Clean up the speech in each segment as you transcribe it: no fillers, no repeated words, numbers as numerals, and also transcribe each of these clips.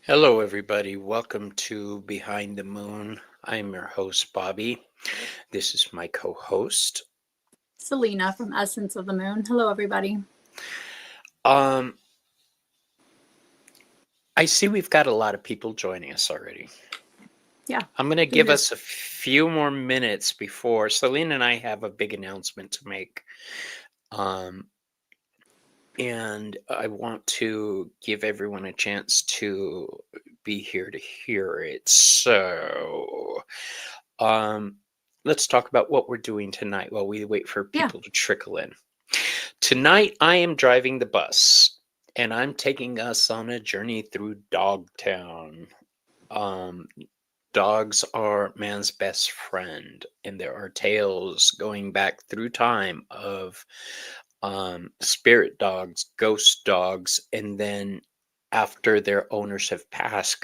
Hello, everybody. Welcome to Behind the Moon. I'm your host, Bobby. This is my co host. CELINA from Essence of the Moon. Hello, everybody. Um, I see we've got a lot of people joining us already. Yeah, I'm going to doing give this. us a few more minutes before Selena and I have a big announcement to make. Um, and I want to give everyone a chance to be here to hear it. So, um, let's talk about what we're doing tonight while we wait for Yeah. people to trickle in. Tonight, I am driving the bus and I'm taking us on a journey through Dogtown. Um, Dogs are man's best friend, and there are tales going back through time of spirit dogs, ghost dogs, and then after their owners have passed,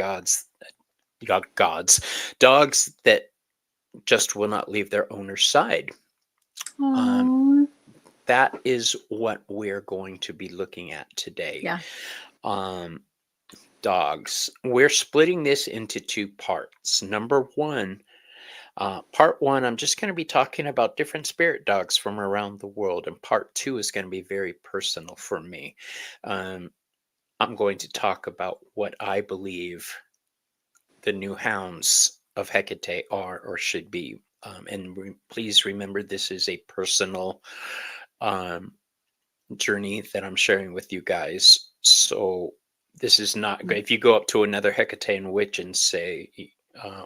dogs that just will not leave their owner's side. Um, Oh, that is what we're going to be looking at today. yeah. Um, Dogs. We're splitting this into two parts. Number one, part one, I'm just going to be talking about different spirit dogs from around the world, and part two is going to be very personal for me. Um, I'm going to talk about what I believe the new hounds of Hecate are or should be. Please remember, this is a personal um, journey that I'm sharing with you guys. So this is not Mm. if you go up to another Hecatean witch and say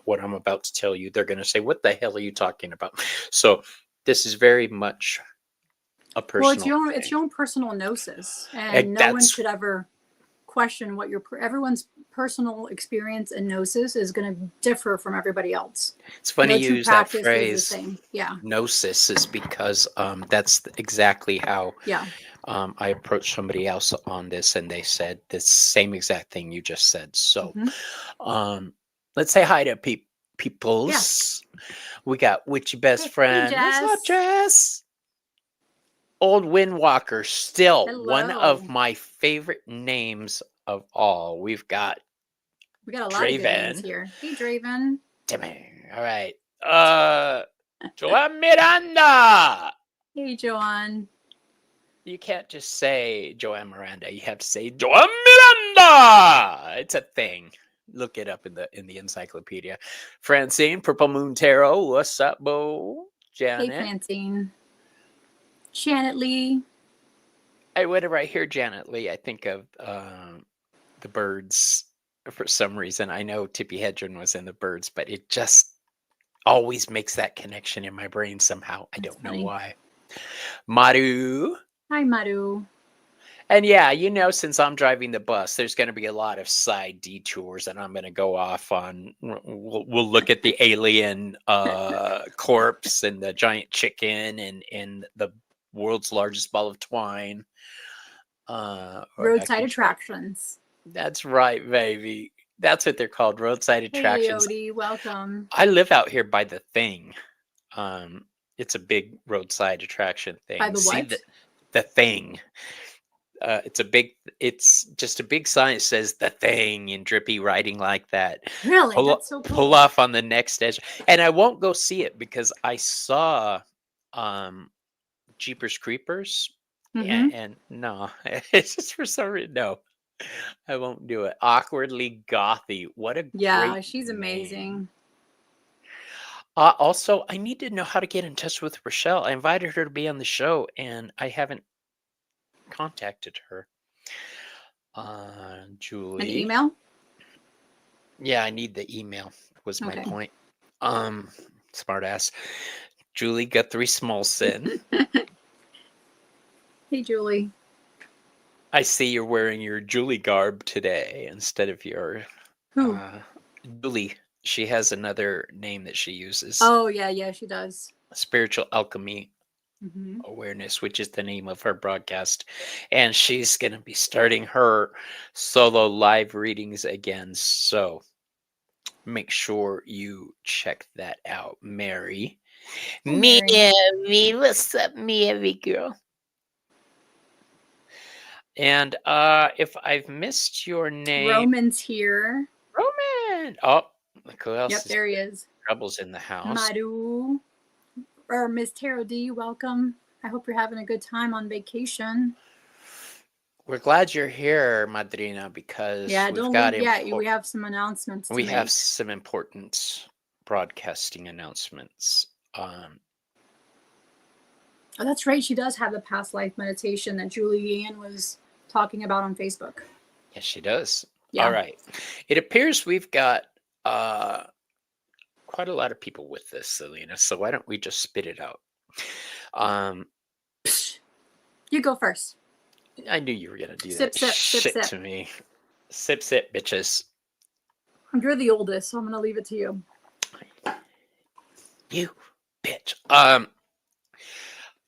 what I'm about to tell you, they're going to say, "What the hell are you talking about?" So this is very much a Well, it's personal your own, it's thing. your own personal gnosis, and no one That's should ever question what everyone's personal experience and gnosis is going to differ from everybody else. it's funny No you two use that practice is the phrase. same. Yeah, Gnosis is because that's exactly how yeah. I approached somebody else on this, and they said the same exact thing you just said. So Hmm. um, let's say hi to Yeah. peoples. We got Witchy Best Hey, Friend. What's up, Jess. Jess? Old Windwalker, still one of Hello. my favorite names of all. We've got We got a lot of good names Draven. here. Hey, Draven. Timmy. All right. Joan Miranda. Hey, Joanne. You can't just say Joanne Miranda. You have to say Joan Miranda. It's a thing. Look it up in the encyclopedia. Francine, Purple Moon Tarot. What's up, Bo? Hey, Janet. Francine. Janet Lee. Whenever I hear Janet Lee, I think of the Birds for some reason. I know Tippi Hedren was in the Birds, but it just always makes that connection in my brain somehow. I That's don't know funny. why. Maru. Hi, Maru. And yeah, since I'm driving the bus, there's going to be a lot of side detours that I'm going to go off on. We'll look at the alien corpse and the giant chicken and the world's largest ball of twine. Or Roadside actually, attractions. that's right, baby. That's what they're called, roadside Hey, attractions. Leotie. Welcome. I live out here by the Thing. Um, it's a big roadside attraction By thing. the See what? the Thing. It's just a big sign that says the Thing in drippy writing like that. Really? That's so Pull cool. off on the next edge, and I won't go see it because I saw um Jeepers Creepers, Mm-hmm. and no, it's just for some reason no. I won't do it. Awkwardly Gothy. What a Yeah, great she's name. amazing. Also, I need to know how to get in touch with Rochelle. I invited her to be on the show, and I haven't contacted her. An Julie. email? Yeah, I need the email, was my Okay. point. Smartass. Julie Guthrie Smolson. Hey, Julie. I see you're wearing your Julie garb today instead of your Who? uh, Julie. She has another name that she uses. Oh, yeah, yeah, she does. Spiritual Alchemy Mm-hmm. Awareness, which is the name of her broadcast. And she's going to be starting her solo live readings again. So make sure you check that out. Mary. Hey, Mary. Mary. What's up, Mary girl? And if I've missed your name, Roman's here. Roman. Oh, look who else Yep, is there he is. Trouble's in the house. Maru. Or Miss Tarot D, welcome. I hope you're having a good time on vacation. We're glad you're here, Madrina, because Yeah, we've don't got leave yet. We have some announcements to we make. have some important broadcasting announcements. Oh, that's right. She does have the past life meditation that Julianne was talking about on Facebook. Yes, she does. Yeah. All right. It appears we've got quite a lot of people with this, Selena. So why don't we just spit it out? You go first. I knew you were gonna do Sip, that sip, shit sip, sip. to me. Sip, sip, bitches. You're the oldest, so I'm gonna leave it to you. You bitch.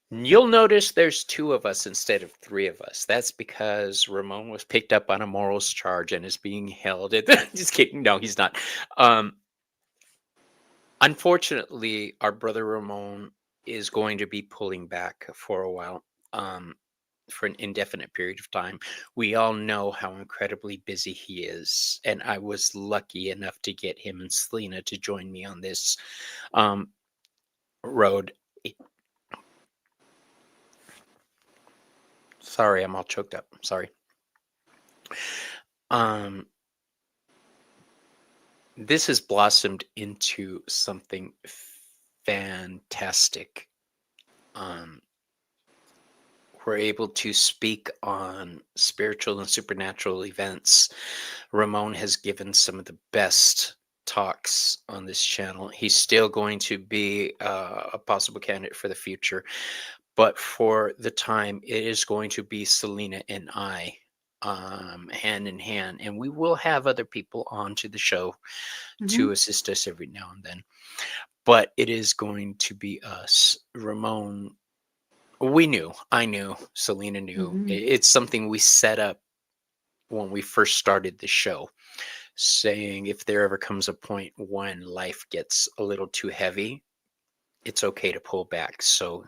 You'll notice there's 2 of us instead of 3 of us. That's because Ramon was picked up on a morals charge and is being held. Just kidding. No, he's not. Unfortunately, our brother Ramon is going to be pulling back for a while, for an indefinite period of time. We all know how incredibly busy he is, and I was lucky enough to get him and Selena to join me on this road. Sorry, I'm all choked up. Sorry. This has blossomed into something fantastic. We're able to speak on spiritual and supernatural events. Ramon has given some of the best talks on this channel. He's still going to be a possible candidate for the future, but for the time, it is going to be Selena and I, hand in hand, and we will have other people on to the show to assist us every now and then. But it is going to be us. Ramon, I knew, Selena knew. It's something we set up when we first started the show, saying if there ever comes a point when life gets a little too heavy, it's okay to pull back. So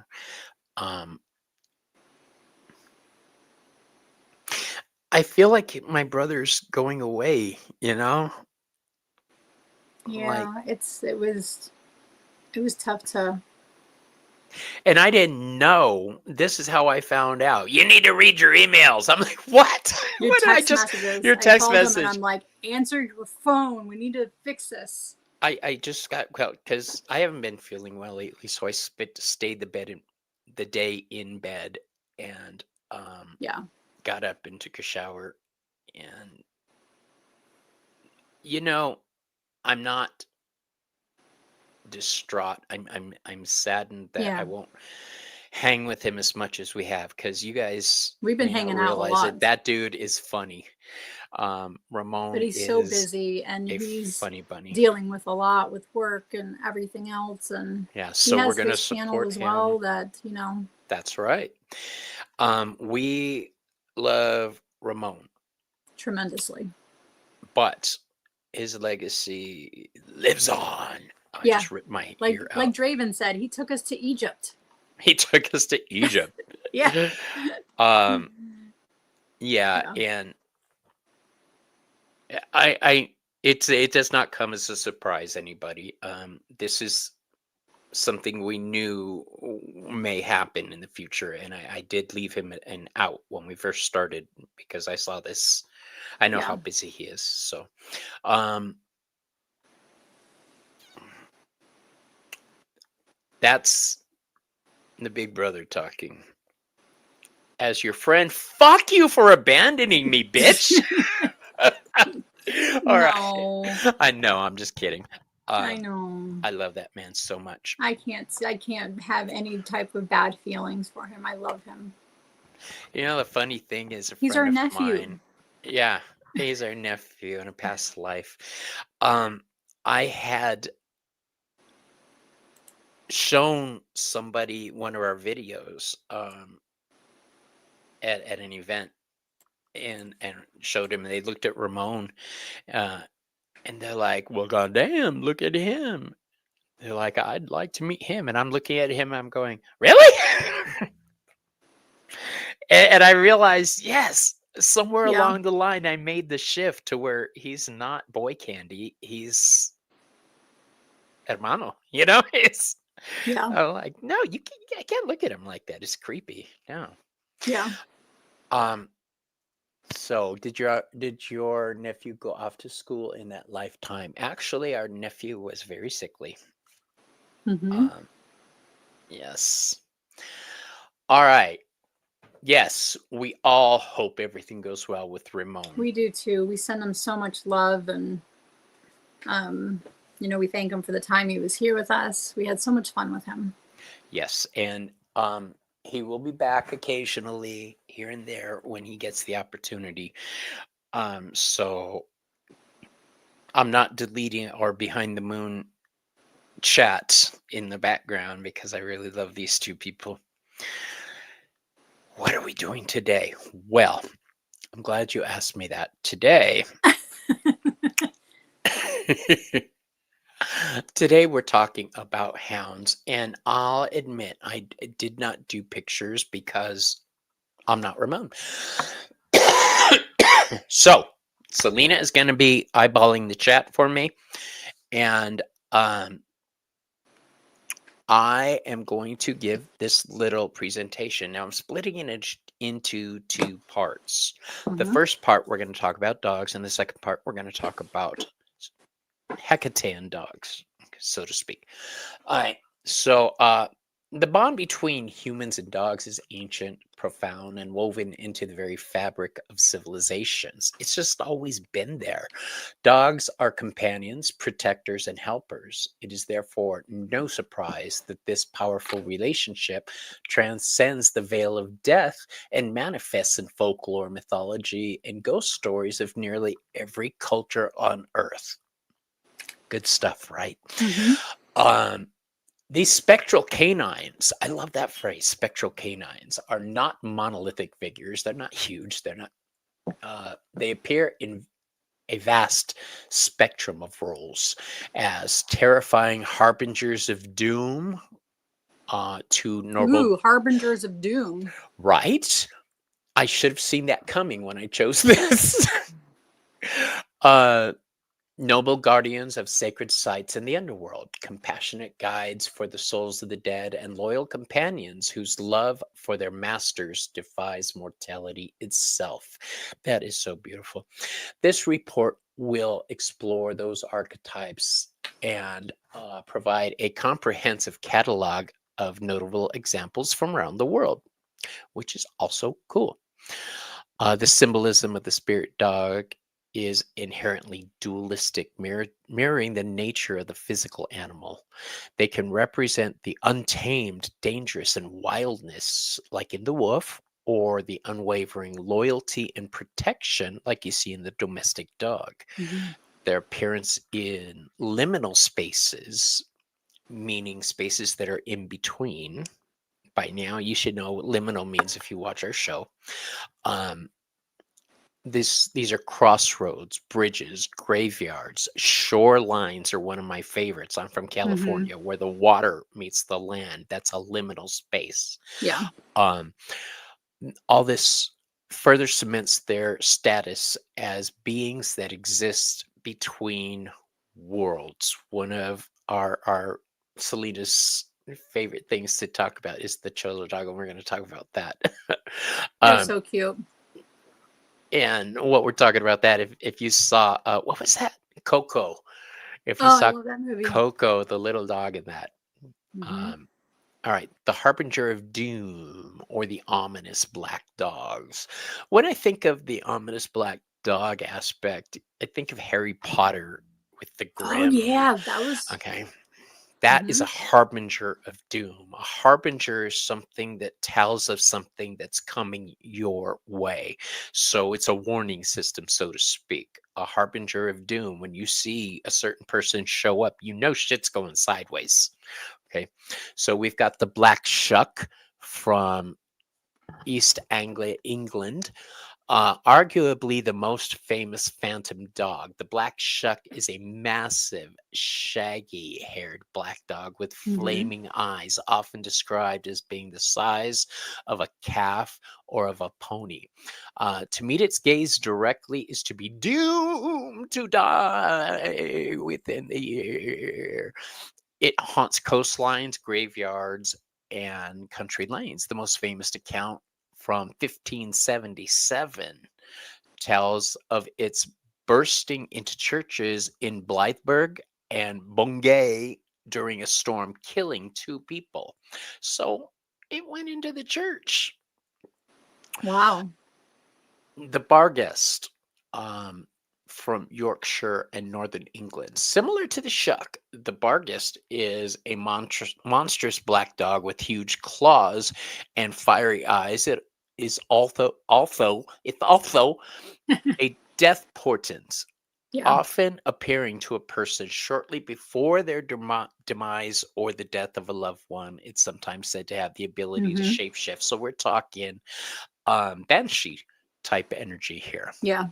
I feel like my brother's going away, you know? Yeah, Like, it was tough to. and I didn't know. This is how I found out. You need to read your emails. I'm like, what? Your What did I text just? messages. Your I text called him message. and I'm like, answer your phone. We need to fix this. I just got, well, because I haven't been feeling well lately, so I stayed the day in bed, and Yeah. got up and took a shower, and you know, I'm not distraught. I'm saddened that Yeah. I won't hang with him as much as we have, because you guys We've been may not hanging out a realize lot. that dude is funny. Ramon But he's so busy and a he's funny bunny. dealing with a lot with work and everything else. And Yeah, he so we're has gonna his channel support as him. well that, you know. That's right. We love Ramon, Tremendously. but his legacy lives on. I Yeah. just ripped my Like ear out. like Draven said, he took us to Egypt. He took us to Egypt. Yeah. Yeah, and it does not come as a surprise anybody. This is something we knew may happen in the future, and I did leave him an out when we first started, because I saw this. I know how busy he is. So that's the big brother talking. As your friend, fuck you for abandoning me, bitch. All right. I know, I'm just kidding. I know. I love that man so much. I can't have any type of bad feelings for him. I love him. You know, the funny thing is, he's our nephew. Mine, yeah, he's our nephew in a past life. I had shown somebody one of our videos at an event, and showed him, and they looked at Ramon, and they're like, well, goddamn, look at him. They're like, I'd like to meet him. And I'm looking at him, I'm going, really? And I realized, yes, somewhere Yeah. along the line, I made the shift to where he's not boy candy. He's hermano, you know? It's, Yeah. I'm like, no, I can't look at him like that. It's creepy. No. Yeah. Um, so did your nephew go off to school in that lifetime? Actually, our nephew was very sickly. Hmm. Um, yes. All right. Yes, we all hope everything goes well with Ramon. We do too. We send him so much love, and we thank him for the time he was here with us. We had so much fun with him. Yes, and he will be back occasionally here and there when he gets the opportunity. So I'm not deleting or behind the moon chats in the background because I really love these two people. What are we doing today? Well, I'm glad you asked me that. Today, today we're talking about hounds, and I'll admit did not do pictures because I'm not Ramon. So, Selena is going to be eyeballing the chat for me, and I am going to give this little presentation. Now, I'm splitting it into two parts. The Hmm. first part, we're going to talk about dogs, and the second part, we're going to talk about Hecatan dogs, so to speak. All right. So, the bond between humans and dogs is ancient, profound, and woven into the very fabric of civilizations. It's just always been there. Dogs are companions, protectors, and helpers. It is therefore no surprise that this powerful relationship transcends the veil of death and manifests in folklore, mythology, and ghost stories of nearly every culture on Earth. Good stuff, right? Hmm. Um, these spectral canines, I love that phrase, spectral canines, are not monolithic figures. They're not huge. They appear in a vast spectrum of roles as terrifying harbingers of doom to noble. Ooh, harbingers of doom. Right? I should have seen that coming when I chose this. uh, Noble guardians of sacred sites in the underworld, compassionate guides for the souls of the dead, and loyal companions whose love for their masters defies mortality itself. That is so beautiful. This report will explore those archetypes and provide a comprehensive catalog of notable examples from around the world, which is also cool. The symbolism of the spirit dog is inherently dualistic, mirroring the nature of the physical animal. They can represent the untamed, dangerous, and wildness, like in the wolf, or the unwavering loyalty and protection, like you see in the domestic dog. Hmm. Their appearance in liminal spaces, meaning spaces that are in between. By now, you should know what liminal means if you watch our show. Um, these are crossroads, bridges, graveyards, shorelines are one of my favorites. I'm from Hmm. California, where the water meets the land. That's a liminal space. Yeah. Um, all this further cements their status as beings that exist between worlds. One of our Selena's favorite things to talk about is the Cholo dog, and we're going to talk about that. They're um, so cute. And what we're talking about that, if you saw, what was that? Coco. If you Oh, I saw love that movie. Coco, the little dog in that. Hmm. Um, all right, the Harbinger of Doom or the ominous black dogs. When I think of the ominous black dog aspect, I think of Harry Potter with the Oh Grim. yeah, that was. Okay. That is Hmm. a harbinger of doom. A harbinger is something that tells of something that's coming your way. So it's a warning system, so to speak. A harbinger of doom. When you see a certain person show up, you know shit's going sideways. Okay. So we've got the black shuck from East Anglia, England. Arguably the most famous phantom dog, the black shuck is a massive, shaggy haired black dog with Hmm. flaming eyes, often described as being the size of a calf or of a pony. To meet its gaze directly is to be doomed to die within the year. It haunts coastlines, graveyards, and country lanes. The most famous account from 1577 tells of its bursting into churches in Blytheburg and Bungay during a storm, killing 2 people. So it went into the church. Wow. The Barghest, um, from Yorkshire and northern England. Similar to the Shuck, the Barghest is a monstrous black dog with huge claws and fiery eyes. It is also a death portent, Yeah. often appearing to a person shortly before their demise or the death of a loved one. It's sometimes said to have the ability to Hmm. shapeshift. So we're talking banshee type energy here. Yeah.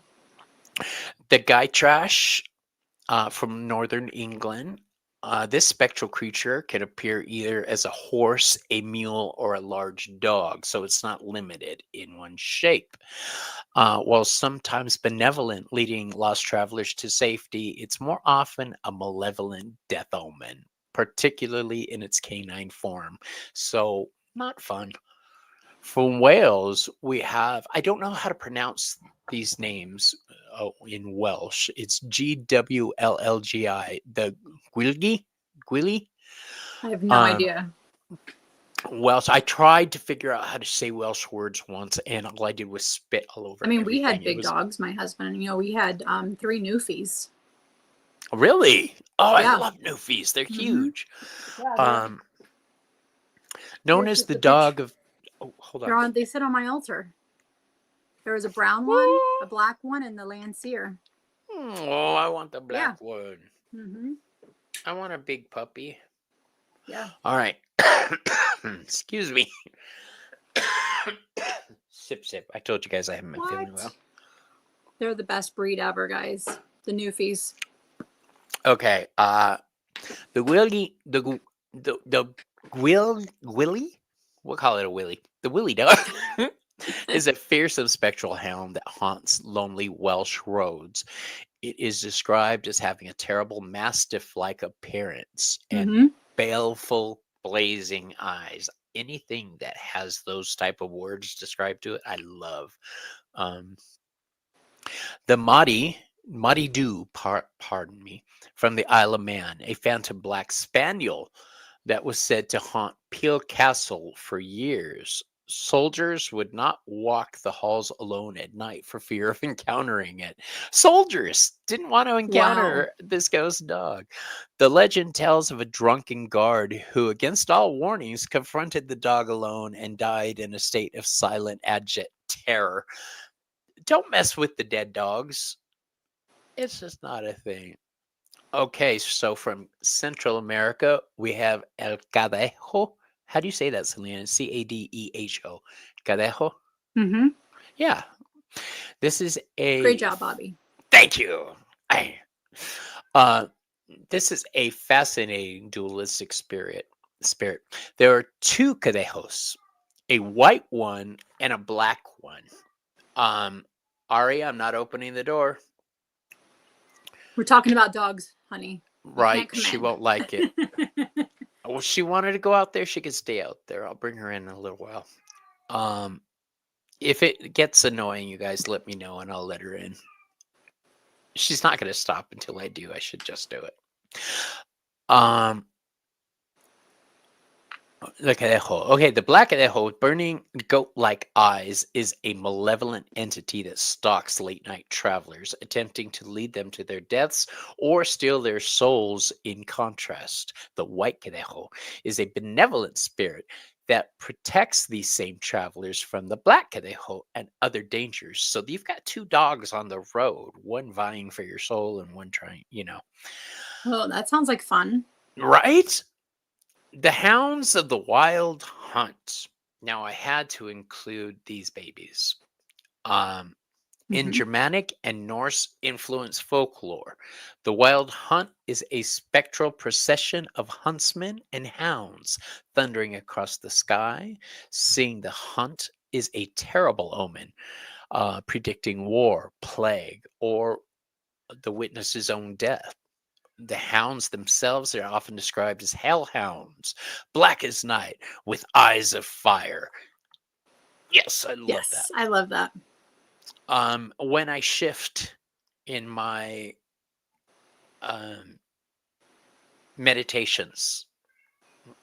The guy trash, from northern England. This spectral creature can appear either as a horse, a mule, or a large dog, so it's not limited in one shape. While sometimes benevolent, leading lost travelers to safety, it's more often a malevolent death omen, particularly in its canine form. So, not fun. From Wales, we have, I don't know how to pronounce these names in Welsh. It's Gwllgi, the Gwilgi? Gwili? I have no Um, idea. Welsh. I tried to figure out how to say Welsh words once, and all I did was spit all I over mean, we everything. had It big was dogs, my husband. We had 3 Newfies. really, oh, I Yeah. love Newfies. They're Hmm. huge. Yeah, Um, known here's as just the a picture. dog of, oh, hold They're on. on. They sit on my altar. There was a brown one, Oh, a black one, and the Landseer. I want the Yeah. black one. Hmm. I want a big puppy. Yeah. All right. Excuse me. Sip, sip. I told you guys I haven't been feeling well. What? They're the best breed ever, guys. The Newfies. Okay. The willy, the willy. We'll call it a willy. The willy dog is a fearsome spectral hound that haunts lonely Welsh roads. It is described as having a terrible mastiff-like appearance and Hmm. baleful, blazing eyes. Anything that has those type of words described to it, I love. Um, the Mahdi Doo, pardon me, from the Isle of Man, a phantom black spaniel that was said to haunt Peel Castle for years. Soldiers would not walk the halls alone at night for fear of encountering it. Soldiers didn't want to Wow. encounter this ghost dog. The legend tells of a drunken guard who, against all warnings, confronted the dog alone and died in a state of silent, abject terror. Don't mess with the dead dogs. It's just not a thing. Okay, so from Central America, we have El Cadejo. How do you say that, Selena? Cadeho. Cadejo? Hmm. Yeah. This is Great a job, Bobby. thank you. I- Uh this is a fascinating dualistic spirit. There are 2 cadejos, a white one and a black one. Um Ari, I'm not opening the door. We're talking about dogs, honey. You can't Right, come she in. won't like it. Well, she wanted to go out there, she could stay out there. I'll bring her in a little while. Um, if it gets annoying, you guys let me know and I'll let her in. She's not going to stop until I do. I should just do it. Um, the Cadejo. Okay, the black Cadejo with burning goat-like eyes is a malevolent entity that stalks late-night travelers, attempting to lead them to their deaths or steal their souls. In contrast, the white Cadejo is a benevolent spirit that protects these same travelers from the black Cadejo and other dangers. So you've got 2 dogs on the road, one vying for your soul and one trying. Oh, that sounds like fun. Right? The hounds of the wild hunt. Now I had to include these babies. Um, In Hmm. Germanic and Norse influenced folklore, the wild hunt is a spectral procession of huntsmen and hounds thundering across the sky. Seeing the hunt is a terrible omen, predicting war, plague, or the witness's own death. The hounds themselves are often described as hellhounds, black as night, with eyes of fire. Yes, I love that. Yes, I love that. When I shift in my um, meditations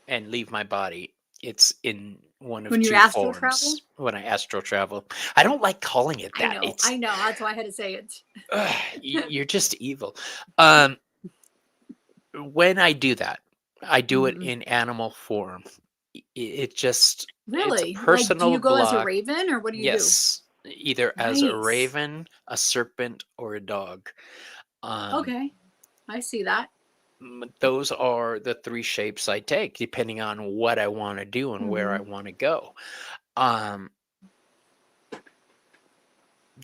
and leave my body, it's in one of When you two astral travel, forms. When I astral travel, I don't like calling it I that. know, It's I know. That's why I had to say it. you're just evil. Um, when I do that, I do it Hmm. in animal form. It just it's a Really? Like, do personal you go as a block. raven, or what do you do? Yes, either as a Nice. raven, a serpent, or a dog. Um, Okay, I see that. those are the three shapes I take, depending on what I want to do and where I Hmm. want to go. Um,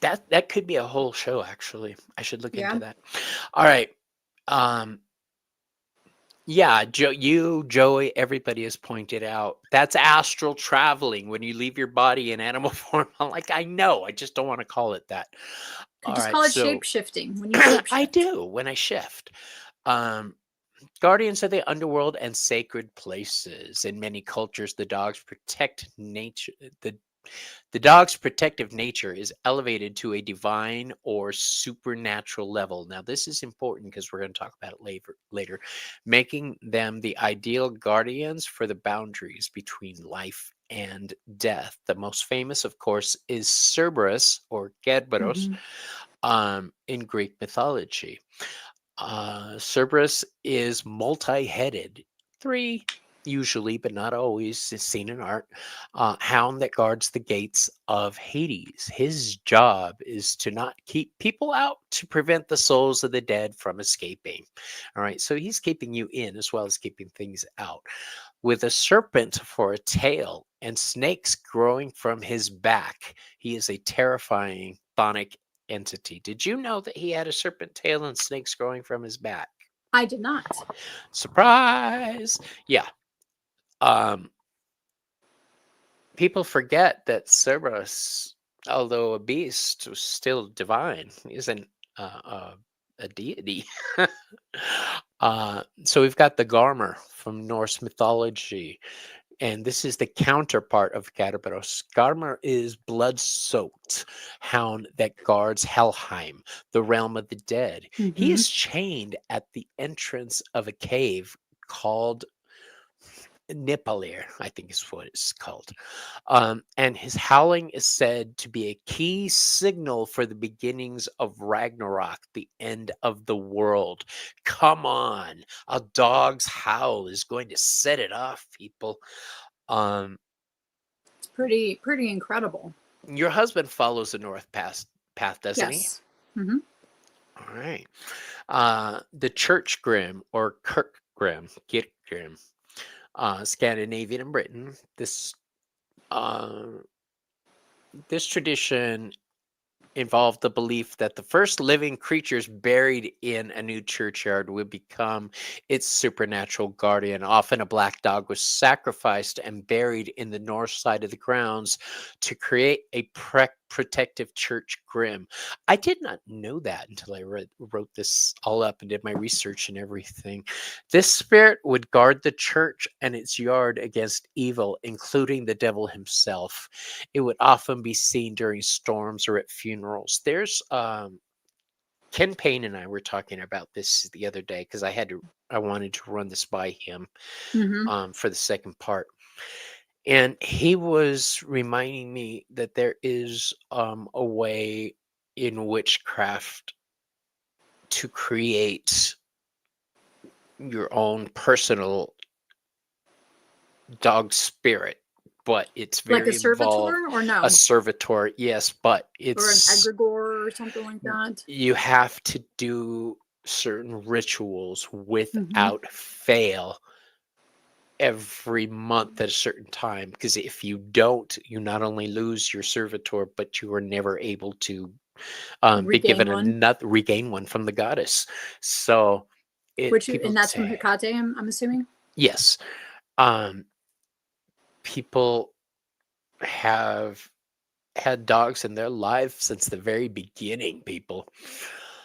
that could be a whole show, actually. I should look into Yeah. that. All right. Um, Yeah, Joey, everybody has pointed out that's astral traveling when you leave your body in animal form. I'm like, I know, I just don't want to call it that. I All just right, call it so shape shifting when you shape I shift. do when I shift. Um, Guardians of the underworld and sacred places. In many cultures, the dogs protect nature. The dog's protective nature is elevated to a divine or supernatural level. Now, this is important because we're going to talk about it later, making them the ideal guardians for the boundaries between life and death. The most famous, of course, is Cerberus or Kerberos Hmm. in Greek mythology. Cerberus is multi-headed, three usually, but not always, is seen in art. Hound that guards the gates of Hades. His job is to not keep people out, to prevent the souls of the dead from escaping. All right, so he's keeping you in as well as keeping things out. With a serpent for a tail and snakes growing from his back, he is a terrifying chthonic entity. Did you know that he had a serpent tail and snakes growing from his back? I did not. Surprise! Yeah. Um, People forget that Cerberus, although a beast, was still divine. He isn't a deity. So we've got the Garmer from Norse mythology. And this is the counterpart of Kerberos. Garmr is blood-soaked hound that guards Helheim, the realm of the dead. He Hmm. is chained at the entrance of a cave called Nipalir, I think is what it's called. And his howling is said to be a key signal for the beginnings of Ragnarok, the end of the world. Come on, a dog's howl is going to set it off, people. Um, It's pretty incredible. your husband follows the path, doesn't he? Yes. Hmm. All right. The Church Grim or Kirk Grim, Git Grim, Scandinavian and Britain. Uh, this tradition involved the belief that the first living creatures buried in a new churchyard would become its supernatural guardian. Often a black dog was sacrificed and buried in the north side of the grounds to create a protective church grim. I did not know that until I wrote this all up and did my research and everything. This spirit would guard the church and its yard against evil, including the devil himself. It would often be seen during storms or at funerals. There's Ken Payne and I were talking about this the other day because I wanted to run this by him Hmm. for the second part. And he was reminding me that there is a way in witchcraft to create your own personal dog spirit, but it's Like a very involved. servitor, or A no, servitor, yes, but or an it's egregore or something like that. you have to do certain rituals Hmm. without fail every month at a certain time, because if you don't, you not only lose your servitor, but you are never able to Be given Regain one. another, regain one from the goddess. So people And that's from say, Hecate, I'm assuming. yes. People have had dogs in their life since the very beginning, people.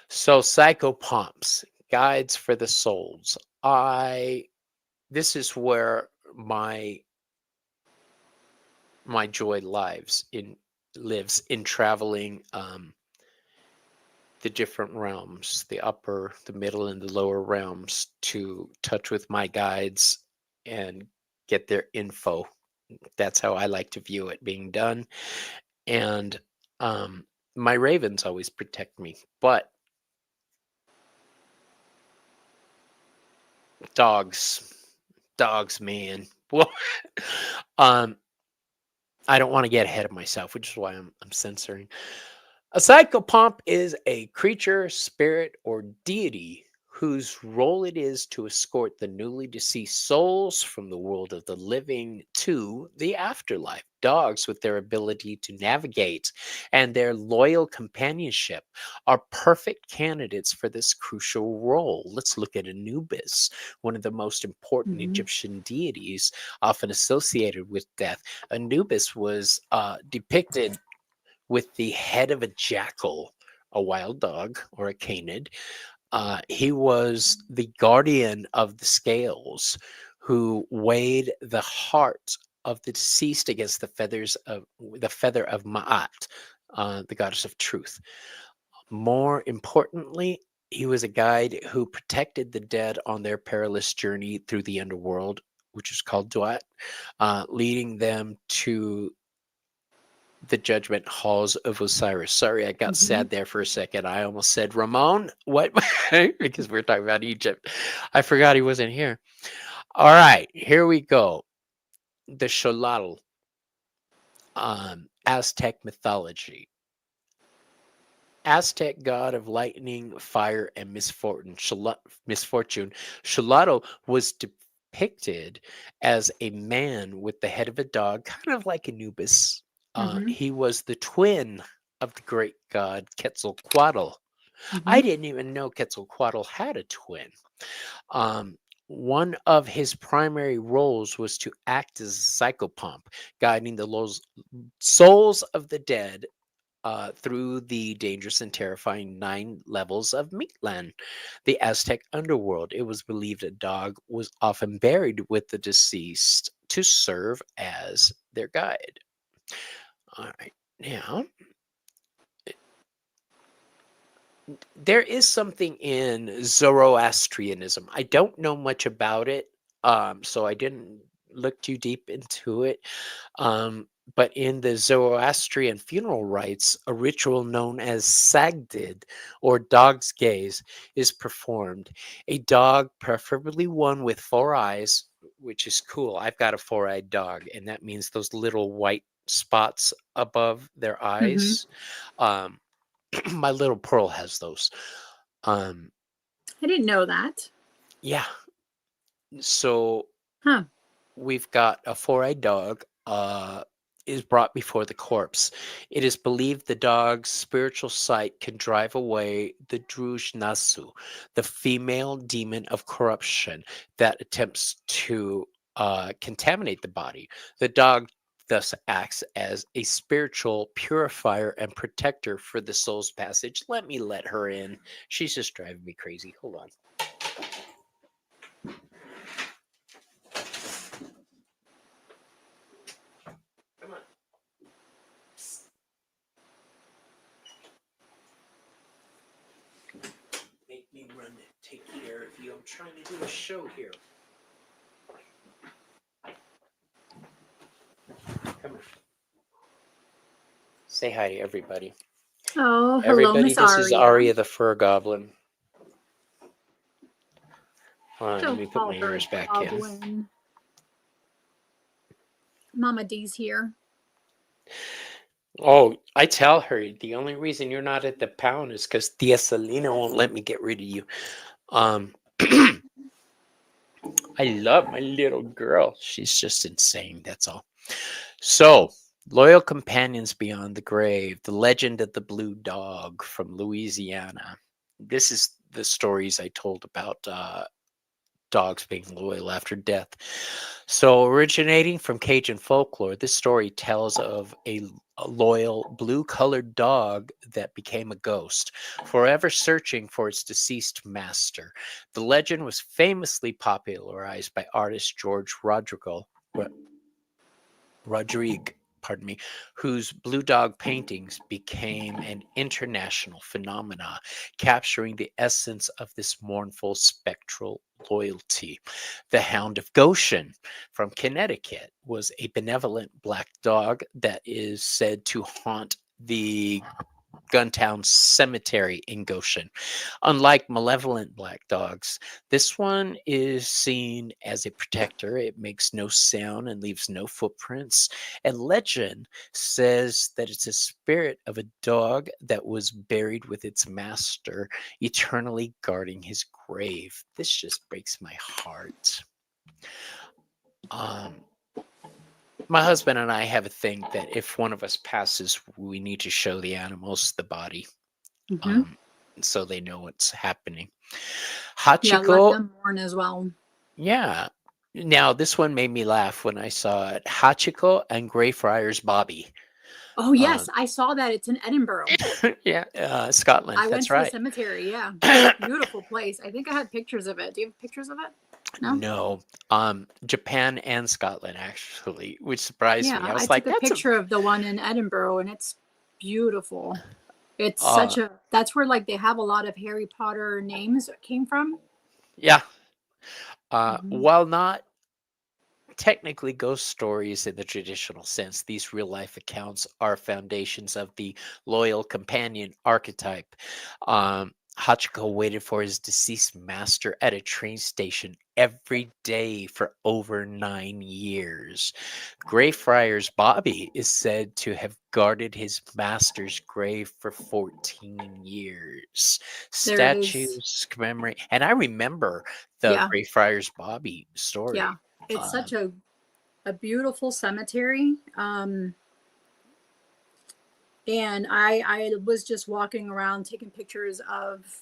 So psychopomps, guides for the souls. This is where my joy lives in traveling the different realms, the upper, the middle, and the lower realms, to touch with my guides and get their info. That's how I like to view it being done. And my ravens always protect me, but dogs, man. Well, um, I don't want to get ahead of myself, which is why I'm censoring. A psychopomp is a creature, spirit, or deity whose role it is to escort the newly deceased souls from the world of the living to the afterlife. Dogs, with their ability to navigate and their loyal companionship, are perfect candidates for this crucial role. Let's look at Anubis, one of the most important Egyptian deities, often associated with death. Anubis was depicted with the head of a jackal, a wild dog, or a canid. He was the guardian of the scales who weighed the heart of the deceased against the feather of Ma'at, the goddess of truth. More importantly, he was a guide who protected the dead on their perilous journey through the underworld, which is called Duat, leading them to the judgment halls of Osiris. Sorry, I got sad there for a second. I almost said Ramon. What? Because we're talking about Egypt. I forgot he wasn't here. All right, here we go. The Xolotl, Aztec mythology. Aztec god of lightning, fire, and misfortune. Xolotl was depicted as a man with the head of a dog, kind of like Anubis. He was the twin of the great god Quetzalcoatl. I didn't even know Quetzalcoatl had a twin. One of his primary roles was to act as a psychopomp, guiding the souls of the dead through the dangerous and terrifying 9 levels of Mictlan, the Aztec underworld. It was believed a dog was often buried with the deceased to serve as their guide. All right, now there is something in Zoroastrianism. I don't know much about it, so I didn't look too deep into it. But in the Zoroastrian funeral rites, a ritual known as Sagdid, or dog's gaze, is performed. A dog, preferably one with 4 eyes, which is cool. I've got a 4-eyed dog, and that means those little white spots above their eyes. My little Pearl has those. I didn't know that. Yeah. So Huh. we've got a 4-eyed dog is brought before the corpse. It is believed the dog's spiritual sight can drive away the Druj Nasu, the female demon of corruption that attempts to contaminate the body. The dog thus acts as a spiritual purifier and protector for the soul's passage. Let me let her in. She's just driving me crazy. Hold on. Come on. Make me run it. Take care of you. I'm trying to do a show here. Come on. Say hi to everybody. Oh, hello, Everybody, Miss this is Aria. Aria the fur goblin. Hold on, let Don't me put call my her ears back in. goblin. Mama D's here. Oh, I tell her the only reason you're not at the pound is because Tia CELINA won't let me get rid of you. I love my little girl. She's just insane. That's all. So Loyal companions beyond the grave. The legend of the blue dog from Louisiana. This is the stories I told about dogs being loyal after death. So, originating from Cajun folklore, this story tells of a loyal blue colored dog that became a ghost, forever searching for its deceased master. The legend was famously popularized by artist George Rodrigue, pardon me, whose blue dog paintings became an international phenomena, capturing the essence of this mournful spectral loyalty. The Hound of Goshen from Connecticut was a benevolent black dog that is said to haunt the Guntown Cemetery in Goshen. Unlike malevolent black dogs, this one is seen as a protector. It makes no sound and leaves no footprints. And legend says that it's a spirit of a dog that was buried with its master, eternally guarding his grave. This just breaks my heart. Um, my husband and I have a thing that if one of us passes, we need to show the animals the body, Hmm. um, so they know what's happening. Yeah, let Hachiko, them mourn as well. yeah. Now this one made me laugh when I saw it. Hachiko and Greyfriars Bobby. Oh Uh, yes, I saw that. It's in Edinburgh. yeah, Scotland. I went That's to the right. cemetery. Yeah, beautiful place. I think I had pictures of it. Do you have pictures of it? No. No, Japan and Scotland actually, which surprised me. Yeah, I I was took like, a that's a, picture of the one in Edinburgh, and it's beautiful. It's uh, such a. That's where like they have a lot of Harry Potter names came from. yeah. Hmm. While not technically ghost stories in the traditional sense, these real life accounts are foundations of the loyal companion archetype. Hachiko waited for his deceased master at a train station every day for over 9 years. Greyfriars Bobby is said to have guarded his master's grave for 14 years. There it is. Statues commemorate, and I remember the Yeah, Greyfriars Bobby yeah. story. It's Um, such a beautiful cemetery. And I was just walking around taking pictures of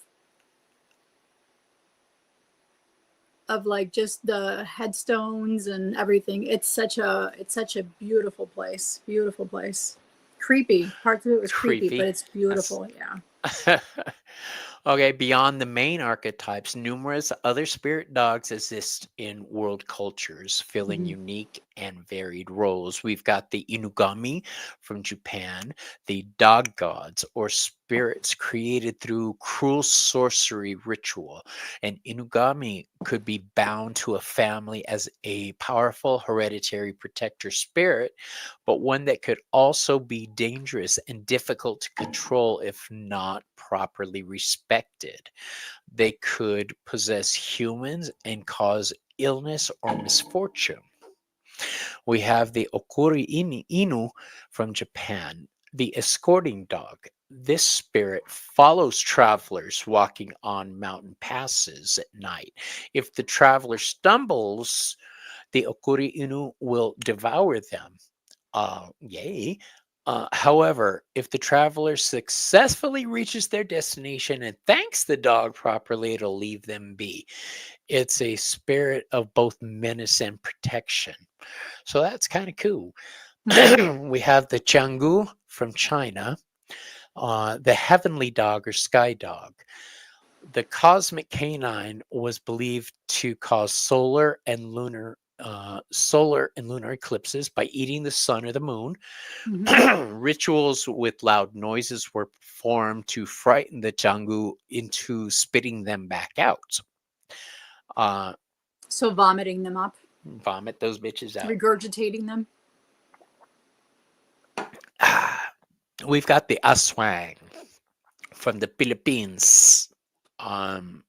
like just the headstones and everything. It's such a beautiful place. Beautiful place. Creepy. Parts of it was creepy, but Creepy. it's That's beautiful. Yeah. okay. Beyond the main archetypes, numerous other spirit dogs exist in world cultures, filling Mhm. unique and varied roles. We've got the Inugami from Japan, the dog gods or spirits created through cruel sorcery ritual. An Inugami could be bound to a family as a powerful hereditary protector spirit, but one that could also be dangerous and difficult to control if not properly respected. They could possess humans and cause illness or misfortune. We have the Inu from Japan, the escorting dog. This spirit follows travelers walking on mountain passes at night. If the traveler stumbles, the Okuri Inu will devour them. Yay. However, if the traveler successfully reaches their destination and thanks the dog properly, it'll leave them be. It's a spirit of both menace and protection. So that's kind of cool. Mhm. We have the Changu from China, the heavenly dog or sky dog. The cosmic canine was believed to cause solar and lunar eclipses by eating the sun or the moon. Mhm. Rituals with loud noises were performed to frighten the Changu into spitting them back out. Uh, So vomiting them up, vomit those bitches out. regurgitating them. We've got the aswang from the Philippines. Um,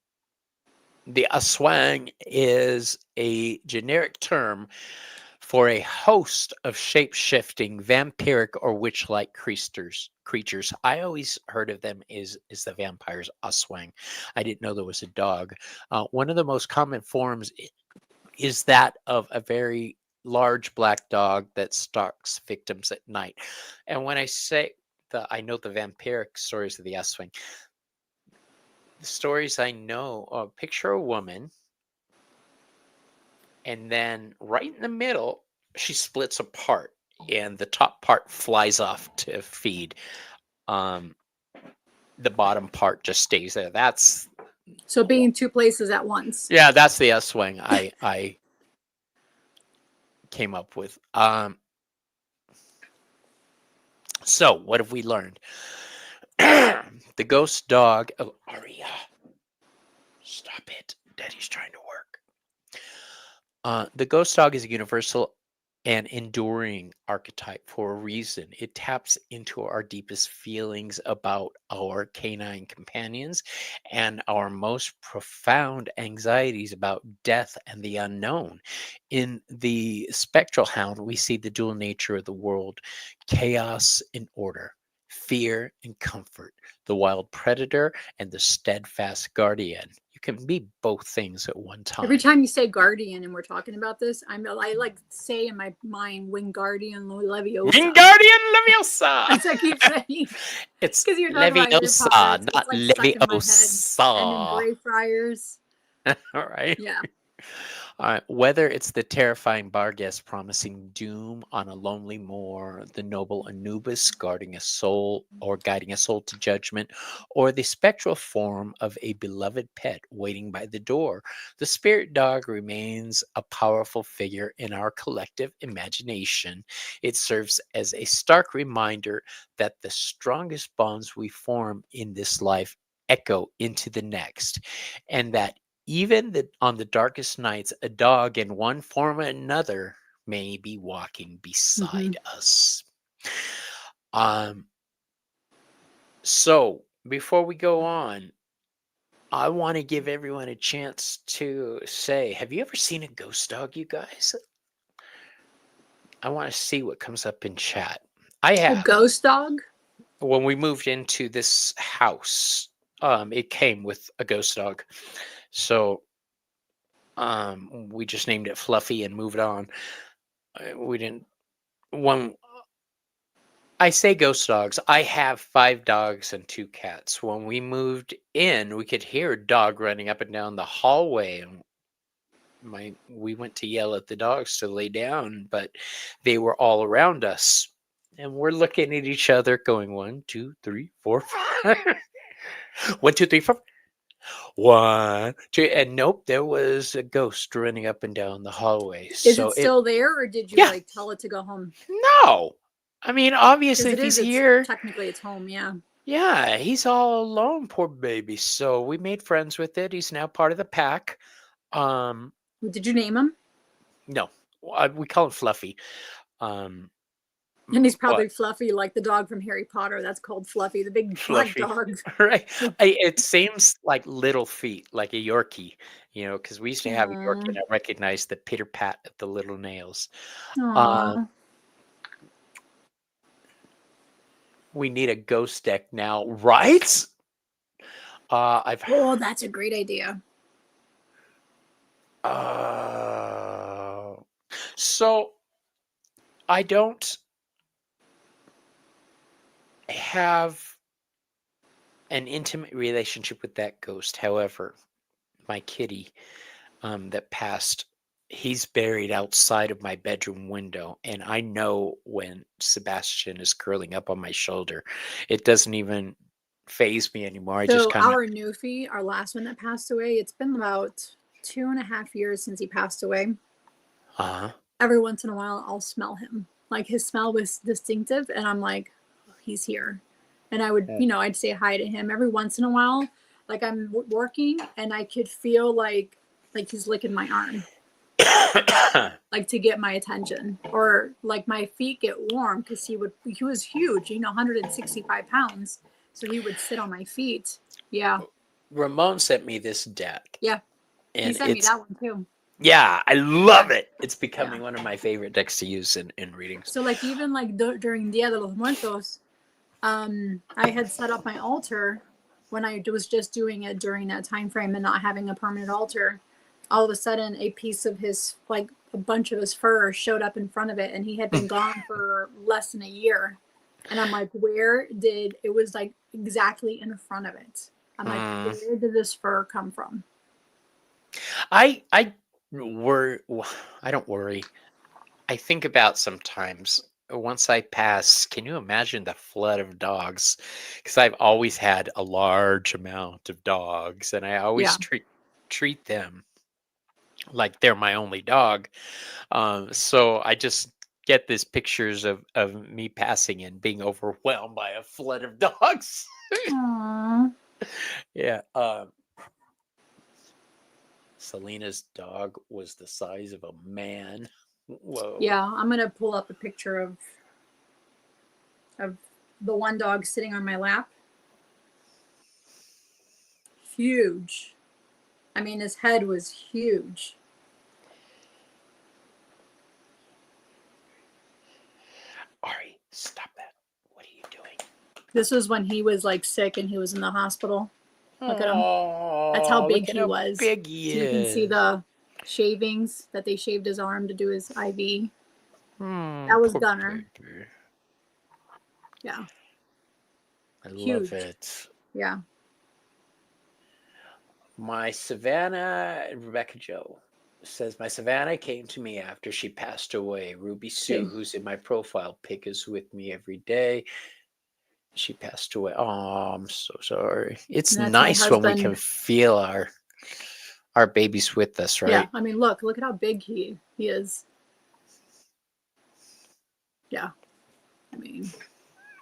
the aswang is a generic term for a host of shape-shifting vampiric or witch-like creatures. I always heard of them is the vampires aswang. I didn't know there was a dog. One of the most common forms is that of a very large black dog that stalks victims at night. And when I say I know the vampiric stories of the Estwing, the stories I know, picture a woman, and then right in the middle, she splits apart, and the top part flies off to feed. Um, the bottom part just stays there. That's So being two places at once. yeah, that's the Estwing I came up with. So what have we learned? The ghost dog. Oh, Aria, stop it! Daddy's trying to work. The ghost dog is a universal and enduring archetype for a reason. It taps into our deepest feelings about our canine companions and our most profound anxieties about death and the unknown. In the spectral hound, we see the dual nature of the world: chaos and order, fear and comfort, the wild predator and the steadfast guardian. You can be both things at one time. Every time you say guardian and we're talking about this, I like say in my mind Wingardium Leviosa. Wingardium Leviosa. As I keep saying. It's Because you're talking about Leviosa, Harry Potter, not it's like stuck in my head. Leviosa. And then Greyfriars. All right. Yeah. All right. Whether it's the terrifying Barghest promising doom on a lonely moor, the noble Anubis guarding a soul or guiding a soul to judgment, or the spectral form of a beloved pet waiting by the door, the spirit dog remains a powerful figure in our collective imagination. It serves as a stark reminder that the strongest bonds we form in this life echo into the next, and that even on the darkest nights, a dog in one form or another may be walking beside us. So before we go on, I want to give everyone a chance to say, have you ever seen a ghost dog, you guys? I want to see what comes up in chat. I have. A ghost dog? When we moved into this house, it came with a ghost dog. So we just named it Fluffy and moved on. We didn't. When I say ghost dogs, I have 5 dogs and 2 cats. When we moved in, we could hear a dog running up and down the hallway, and we went to yell at the dogs to lay down, but they were all around us, and we're looking at each other, going 1, 2, 3, 4, 5. 1, 2, 3, 4. 1, 2, and nope, there was a ghost running up and down the hallway. Is it still there, or did you like tell it to go home? No, I mean, obviously, if he's here, technically it's home. Yeah. Yeah, he's all alone, poor baby. So we made friends with it. He's now part of the pack. Did you name him? No, we call him Fluffy. And he's probably Fluffy, like the dog from Harry Potter. That's called Fluffy, the big black dog. Right. It seems like little feet, like a Yorkie, because we used to have a Yorkie, and I recognized the pitter pat of the little nails. We need a ghost deck now, right? Oh, that's a great idea. So I don't have an intimate relationship with that ghost. However, my kitty that passed, he's buried outside of my bedroom window, and I know when Sebastian is curling up on my shoulder. It doesn't even phase me anymore. Our Newfie, our last one that passed away, it's been about 2.5 years since he passed away. Every once in a while, I'll smell him. Like, his smell was distinctive, and I'm like, he's here. And I would, I'd say hi to him every once in a while. Like, I'm working, and I could feel like he's licking my arm. Like, to get my attention. Or, like, my feet get warm, because he was huge, 165 pounds. So he would sit on my feet. Yeah. Ramon sent me this deck. Yeah. And he sent me that one, too. Yeah, I love it. It's becoming one of my favorite decks to use in readings. So, like, even like during Dia de los Muertos, I had set up my altar when I was just doing it during that time frame and not having a permanent altar. all of a sudden a piece of his, like a bunch of his fur showed up in front of it, and he had been gone for less than a year. And I'm like, it was like exactly in front of it. I'm like, where did this fur come from? I don't worry. I think about sometimes once I pass, can you imagine the flood of dogs? Because I've always had a large amount of dogs, and I always treat them like they're my only dog. So I just get these pictures of me passing and being overwhelmed by a flood of dogs. Aww. Yeah. Selina's dog was the size of a man. Whoa. Yeah, I'm gonna pull up a picture of the one dog sitting on my lap. Huge. I mean, his head was huge. Ari, stop that. What are you doing? This was when he was like sick and he was in the hospital. Look at him. Oh, That's how big he how was. big he so you can see the shavings that they shaved his arm to do his IV. That was Gunner. Baby. Yeah. I love it. Yeah. My Savannah, Rebecca Joe says, my Savannah came to me after she passed away. Ruby Sue, who's in my profile pic, is with me every day. She passed away. Oh, I'm so sorry. It's nice when we can feel our babies with us, right? Yeah. I mean, look at how big he is. Yeah. I mean,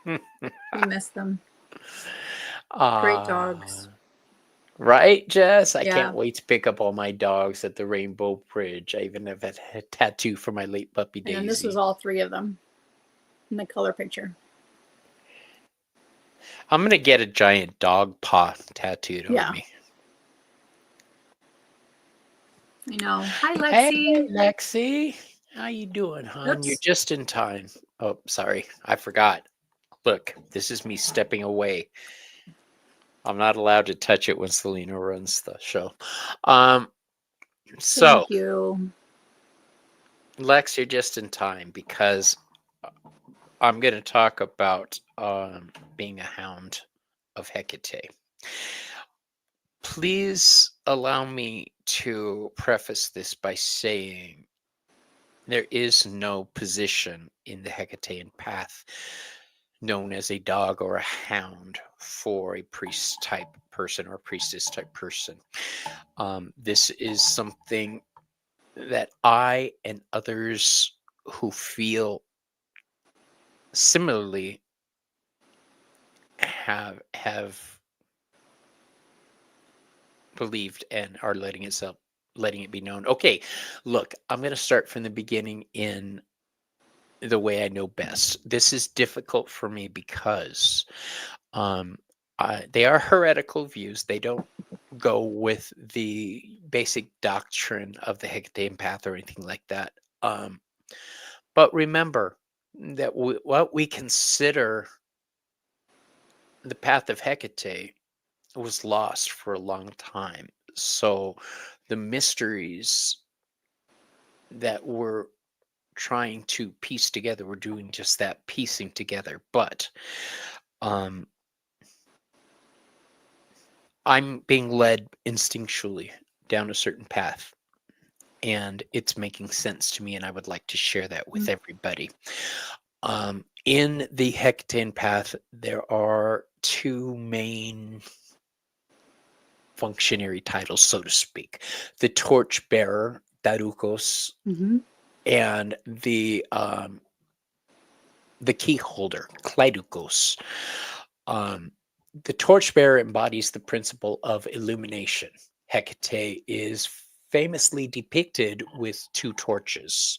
we miss them. Great dogs. Right, Jess? I can't wait to pick up all my dogs at the Rainbow Bridge. I even have a tattoo for my late puppy Daisy. And this was all 3 of them in the color picture. I'm going to get a giant dog paw tattooed on me. I know. Hi, Lexi. Hey, Lexi. How you doing, hon? Oops. You're just in time. Oh, sorry. I forgot. Look, this is me stepping away. I'm not allowed to touch it when CELINA runs the show. Thank you. Lex, you're just in time because I'm going to talk about being a hound of Hecate. Please allow me to preface this by saying there is no position in the Hecatean path known as a dog or a hound for a priest type person or priestess type person. This is something that I and others who feel similarly have believed and are letting it be known. Okay, look, I'm going to start from the beginning in the way I know best. This is difficult for me because they are heretical views. They don't go with the basic doctrine of the Hecatean path or anything like that. But remember that what we consider the path of Hecate was lost for a long time. So the mysteries that we're trying to piece together, we're doing just that, piecing together. But I'm being led instinctually down a certain path, and it's making sense to me, and I would like to share that with everybody. In the Hecatean path, there are 2 main functionary titles, so to speak: the torchbearer, Darukos, and the key holder, Kleidukos. The torchbearer embodies the principle of illumination. Hecate is famously depicted with 2 torches,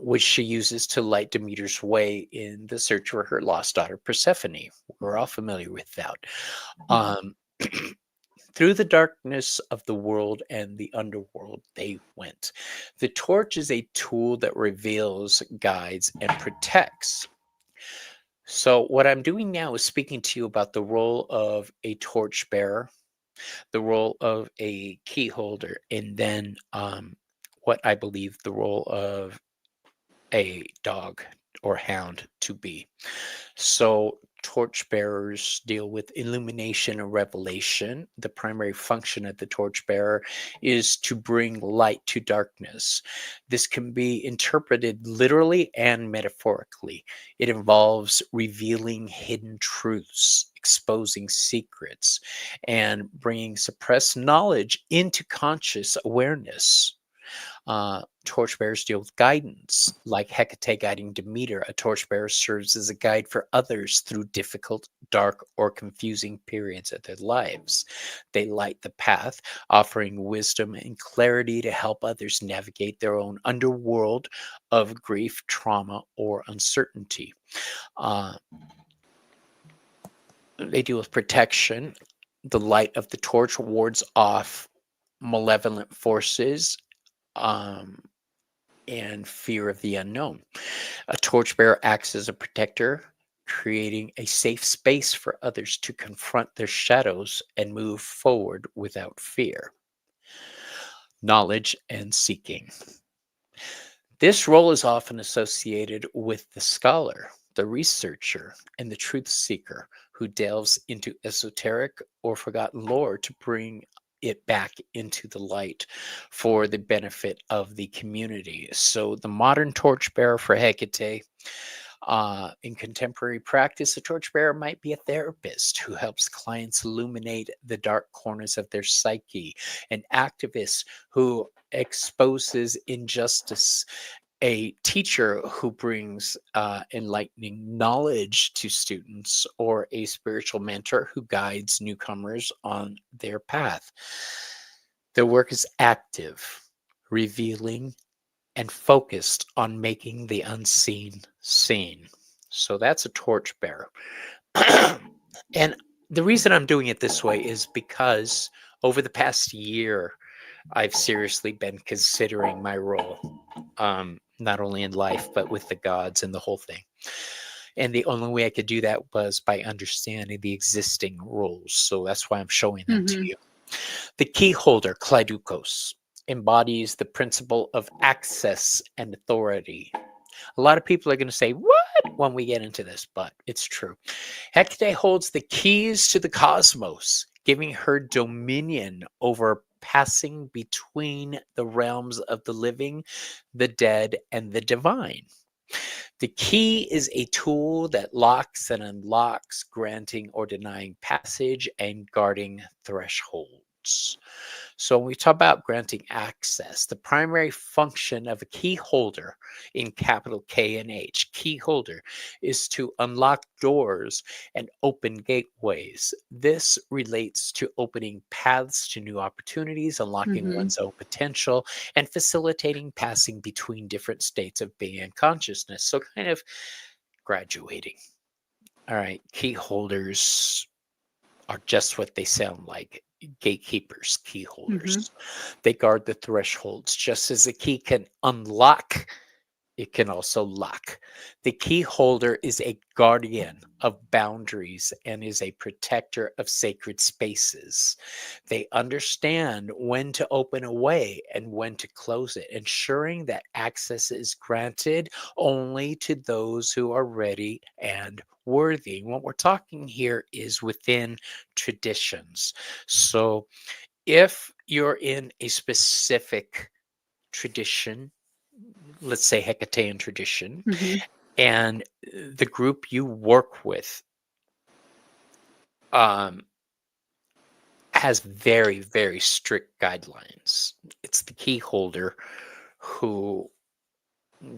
which she uses to light Demeter's way in the search for her lost daughter Persephone. We're all familiar with that. Through the darkness of the world and the underworld, they went. The torch is a tool that reveals, guides, and protects. So what I'm doing now is speaking to you about the role of a torchbearer the role of a key holder, and then what I believe the role of a dog or hound to be. So, torchbearers deal with illumination and revelation. The primary function of the torchbearer is to bring light to darkness. This can be interpreted literally and metaphorically. It involves revealing hidden truths, exposing secrets, and bringing suppressed knowledge into conscious awareness. Torchbearers deal with guidance, like Hecate guiding Demeter. A torchbearer serves as a guide for others through difficult, dark, or confusing periods of their lives. They light the path, offering wisdom and clarity to help others navigate their own underworld of grief, trauma, or uncertainty. Uh, they deal with protection. The light of the torch wards off malevolent forces. And fear of the unknown. A torchbearer acts as a protector, creating a safe space for others to confront their shadows and move forward without fear. Knowledge and seeking. This role is often associated with the scholar, the researcher, and the truth seeker who delves into esoteric or forgotten lore to bring it back into the light for the benefit of the community. So, the modern torchbearer for Hecate. In contemporary practice, a torchbearer might be a therapist who helps clients illuminate the dark corners of their psyche, an activist who exposes injustice, a teacher who brings enlightening knowledge to students, or a spiritual mentor who guides newcomers on their path. Their work is active, revealing, and focused on making the unseen seen. So that's a torchbearer. And the reason I'm doing it this way is because over the past year, I've seriously been considering my role, not only in life, but with the gods and the whole thing. And the only way I could do that was by understanding the existing rules. So that's why I'm showing them to you. The key holder, Kleidukos, embodies the principle of access and authority. A lot of people are going to say, "What?" when we get into this, but it's true. Hecate holds the keys to the cosmos, giving her dominion over passing between the realms of the living, the dead, and the divine. The key is a tool that locks and unlocks, granting or denying passage and guarding thresholds. So, when we talk about granting access, the primary function of a key holder in capital K and H, key holder, is to unlock doors and open gateways. This relates to opening paths to new opportunities, unlocking Mm-hmm. one's own potential, and facilitating passing between different states of being and consciousness. So, kind of graduating. All right, key holders are just what they sound like, gatekeepers, key Mm-hmm. holders. They guard the thresholds. Just as a key can unlock, it can also lock. The key holder is a guardian of boundaries and is a protector of sacred spaces. They understand when to open a way and when to close it, ensuring that access is granted only to those who are ready and worthy. What we're talking here is within traditions. So if you're in a specific tradition, let's say Hecatean tradition, Mm-hmm. and the group you work with um, has very, very strict guidelines. It's the key holder who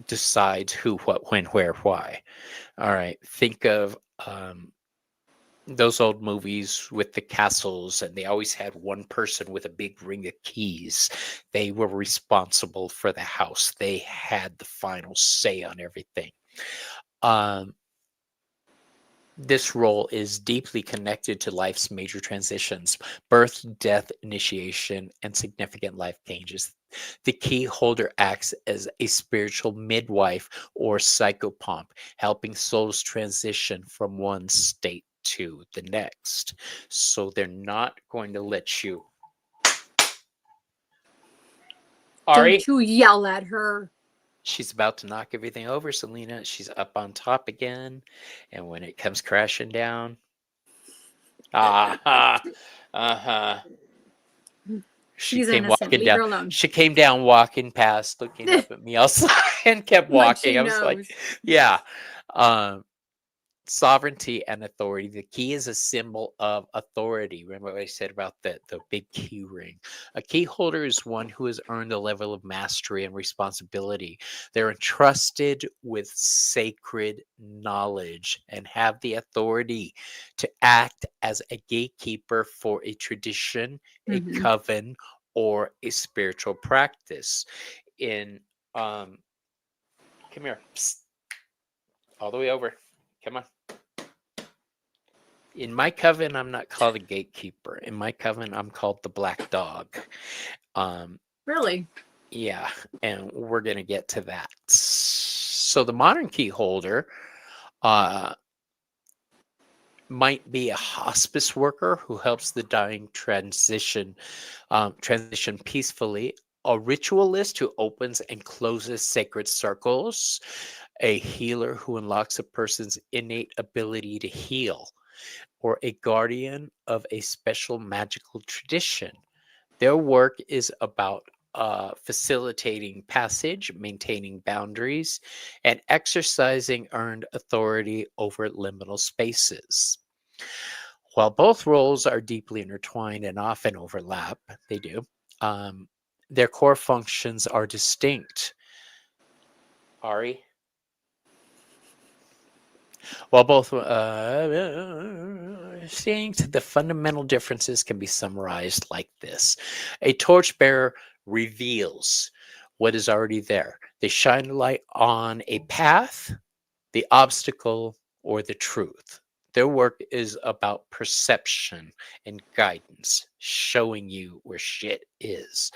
decides who, what, when, where, why. All right. Think of those old movies with the castles, and they always had one person with a big ring of keys. They were responsible for the house, they had the final say on everything. Um, this role is deeply connected to life's major transitions, birth, death, initiation, and significant life changes. The key holder acts as a spiritual midwife or psychopomp, helping souls transition from one state to the next. So they're not going to let you. Ari? Don't you yell at her. She's about to knock everything over, Selena. She's up on top again. And when it comes crashing down. Uh-huh. She's innocent. Leave her alone. She came down walking past, looking up at me outside and kept walking. Like I was like, yeah. Sovereignty and authority. The key is a symbol of authority. Remember what I said about the big key ring? A key holder is one who has earned a level of mastery and responsibility. They're entrusted with sacred knowledge and have the authority to act as a gatekeeper for a tradition, a coven, or a spiritual practice. Come here. Psst. All the way over. Come on. In my coven, I'm not called a gatekeeper. In my coven, I'm called the black dog. Really? Yeah, and we're going to get to that. So the modern key holder might be a hospice worker who helps the dying transition peacefully, a ritualist who opens and closes sacred circles, a healer who unlocks a person's innate ability to heal, or a guardian of a special magical tradition. Their work is about facilitating passage, maintaining boundaries, and exercising earned authority over liminal spaces. While both roles are deeply intertwined and often overlap, they do, their core functions are distinct. Ari? While both distinct, the fundamental differences can be summarized like this. A torchbearer reveals what is already there. They shine a light on a path, the obstacle, or the truth. Their work is about perception and guidance, showing you where shit is.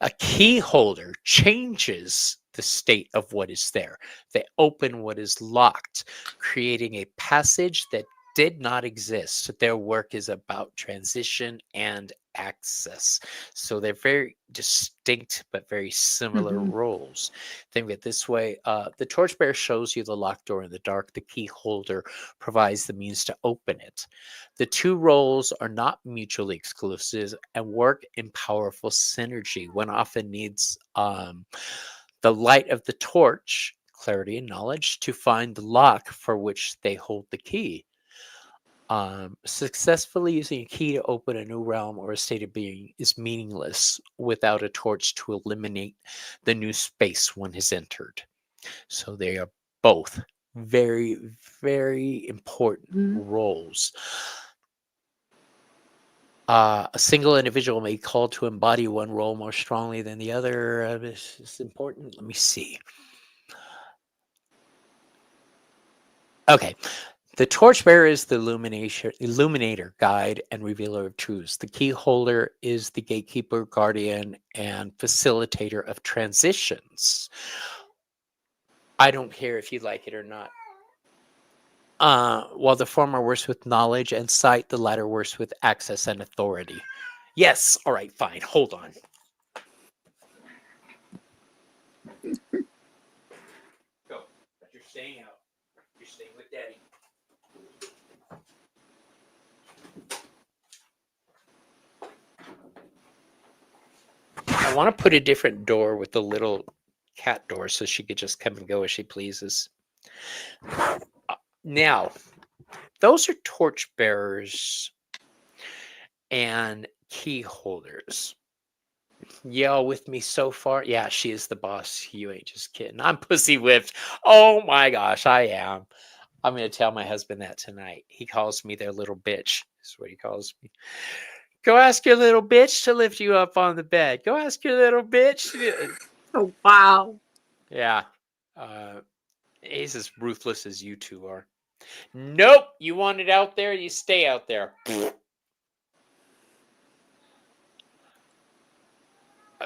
A key holder changes the state of what is there. They open what is locked, creating a passage that did not exist. Their work is about transition and access. So they're very distinct but very similar roles. Think of it this way. The torchbearer shows you the locked door in the dark. The key holder provides the means to open it. The two roles are not mutually exclusive and work in powerful synergy. One often needs the light of the torch, clarity and knowledge, to find the lock for which they hold the key. Successfully using a key to open a new realm or a state of being is meaningless without a torch to illuminate the new space one has entered. So they are both very, very important roles. A single individual may be called to embody one role more strongly than the other. This is important. Let me see. Okay. The torchbearer is the illuminator, guide, and revealer of truths. The key holder is the gatekeeper, guardian, and facilitator of transitions. I don't care if you like it or not. While the former works with knowledge and sight, the latter works with access and authority. Yes. All right, fine. Hold on. Go. But you're staying out. You're staying with Daddy. I want to put a different door with the little cat door so she could just come and go as she pleases. Now, those are torchbearers and key holders. Y'all with me so far? Yeah, she is the boss. You ain't just kidding. I'm pussy whipped. Oh my gosh, I am. I'm going to tell my husband that tonight. He calls me their little bitch. That's what he calls me. Go ask your little bitch to lift you up on the bed. Go ask your little bitch. Oh, wow. Yeah. He's as ruthless as you two are. Nope. You want it out there, you stay out there.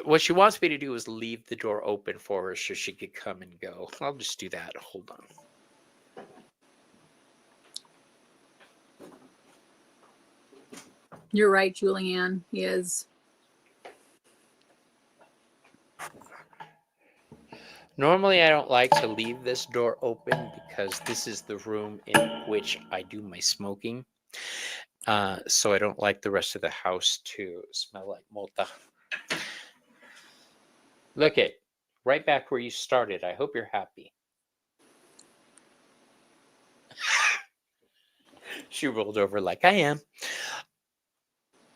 What she wants me to do is leave the door open for her so she could come and go. I'll just do that. Hold on. You're right, Julianne. He is. Normally, I don't like to leave this door open because this is the room in which I do my smoking. So I don't like the rest of the house to smell like mota. Look it, right back where you started. I hope you're happy. She rolled over like I am.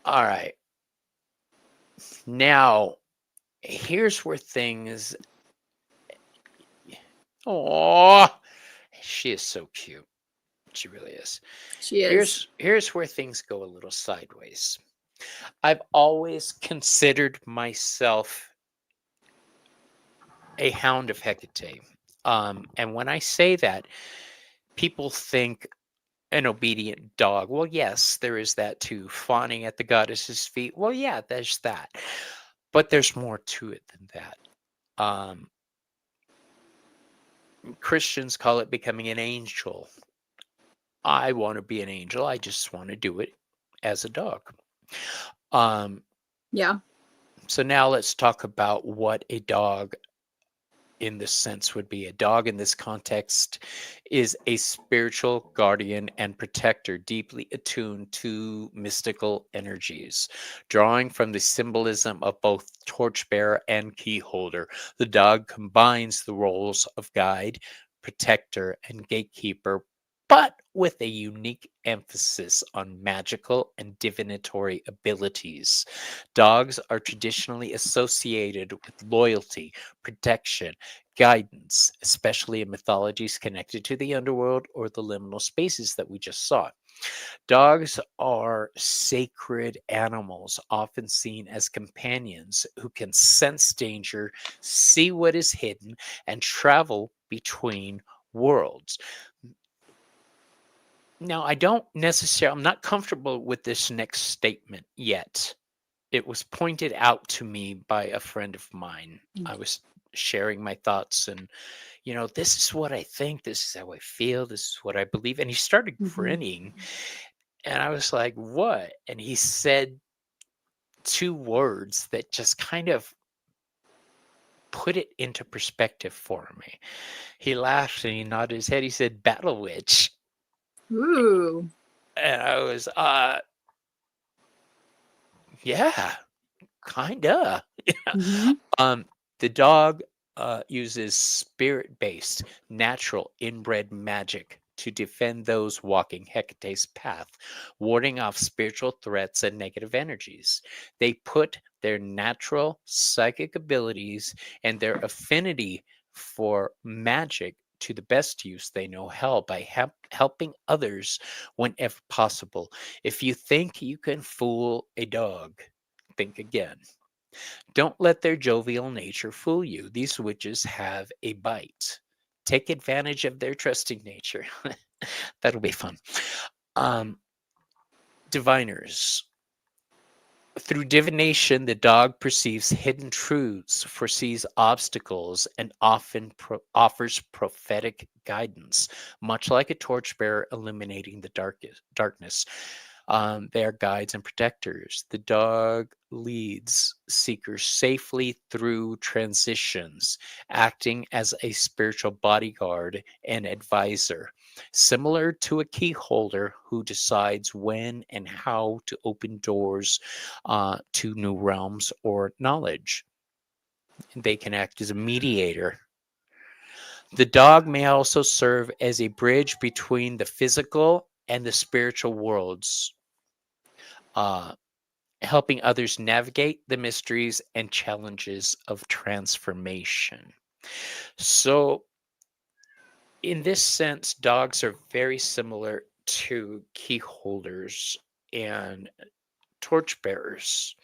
All right. Now, here's where things. Oh, she is so cute. She really is. She is. Here's where things go a little sideways. I've always considered myself a hound of Hecate. And when I say that, people think an obedient dog. Well, yes, there is that too. Fawning at the goddess's feet. Well, yeah, there's that. But there's more to it than that. Christians call it becoming an angel. I want to be an angel. I just want to do it as a dog. Yeah. So now let's talk about what a dog in this sense would be. A dog in this context is a spiritual guardian and protector, deeply attuned to mystical energies. Drawing from the symbolism of both torchbearer and keyholder, the dog combines the roles of guide, protector, and gatekeeper, but with a unique emphasis on magical and divinatory abilities. Dogs are traditionally associated with loyalty, protection, guidance, especially in mythologies connected to the underworld or the liminal spaces that we just saw. Dogs are sacred animals, often seen as companions who can sense danger, see what is hidden, and travel between worlds. Now, I'm not comfortable with this next statement yet. It was pointed out to me by a friend of mine. I was sharing my thoughts and, this is what I think, this is how I feel, this is what I believe. And he started grinning. And I was like, what? And he said two words that just kind of put it into perspective for me. He laughed and he nodded his head. He said, Battle Witch. Ooh. And I was, yeah, kinda. The dog uses spirit-based, natural, inbred magic to defend those walking Hecate's path, warding off spiritual threats and negative energies. They put their natural psychic abilities and their affinity for magic to the best use they know how by helping others whenever possible. If you think you can fool a dog, think again. Don't let their jovial nature fool you. These witches have a bite. Take advantage of their trusting nature. That'll be fun. Diviners. Through divination, the dog perceives hidden truths, foresees obstacles, and often offers prophetic guidance, much like a torchbearer illuminating the darkness. They are guides and protectors. The dog leads seekers safely through transitions, acting as a spiritual bodyguard and advisor, similar to a key holder who decides when and how to open doors to new realms or knowledge. They can act as a mediator. The dog may also serve as a bridge between the physical and the spiritual worlds, helping others navigate the mysteries and challenges of transformation. So, in this sense, dogs are very similar to key holders and torchbearers.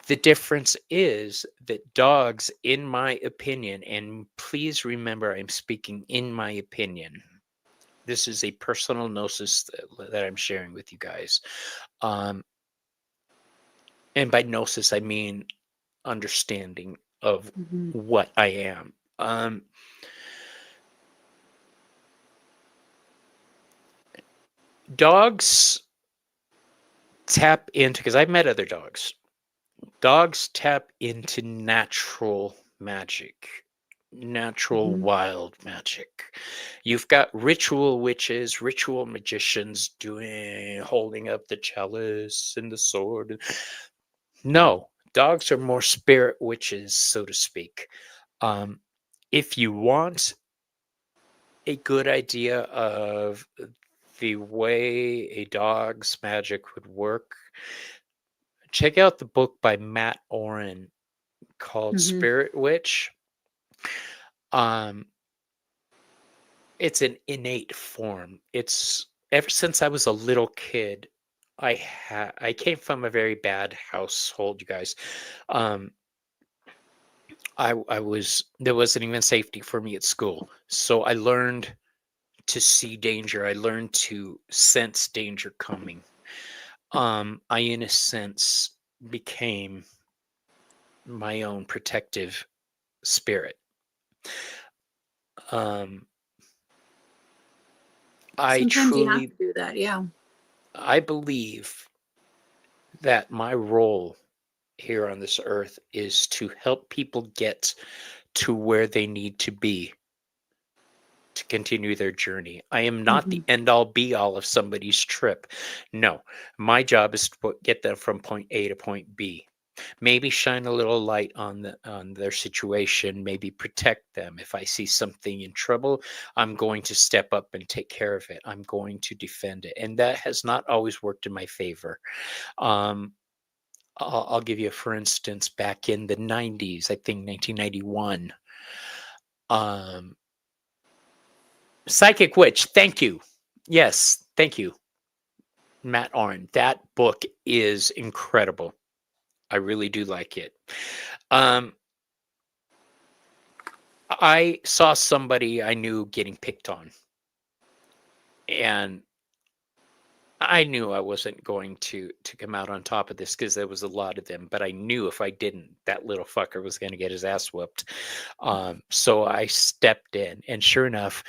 The difference is that dogs, in my opinion, and please remember I'm speaking in my opinion, this is a personal gnosis that I'm sharing with you guys. And by gnosis, I mean understanding of what I am. Dogs tap into, because I've met other dogs. Dogs tap into natural magic, natural Mhm. wild magic. You've got ritual witches, ritual magicians holding up the chalice and the sword. No, dogs are more spirit witches, so to speak. Um, if you want a good idea of the way a dog's magic would work, check out the book by Matt Oren called Mhm. Spirit Witch. Um, it's an innate form. It's ever since I was a little kid, I came from a very bad household, you guys. Um, I was there wasn't even safety for me at school. So I learned to see danger. I learned to sense danger coming. I in a sense became my own protective spirit. Um, I Sometimes you have truly to do that. Yeah. I believe that my role here on this earth is to help people get to where they need to be to continue their journey. I am not the Mhm. end all be all of somebody's trip. No, my job is to get them from point A to point B. Maybe shine a little light on their situation, maybe protect them. If I see something in trouble, I'm going to step up and take care of it. I'm going to defend it. And that has not always worked in my favor. Um, I'll give you, for instance, back in the 90s, I think 1991. Um, Psychic Witch, thank you. Yes, thank you, Matt Arn. That book is incredible. I really do like it. Um, I saw somebody I knew getting picked on, and I knew I wasn't going to come out on top of this because there was a lot of them. But I knew if I didn't, that little fucker was going to get his ass whooped. So I stepped in, and sure enough,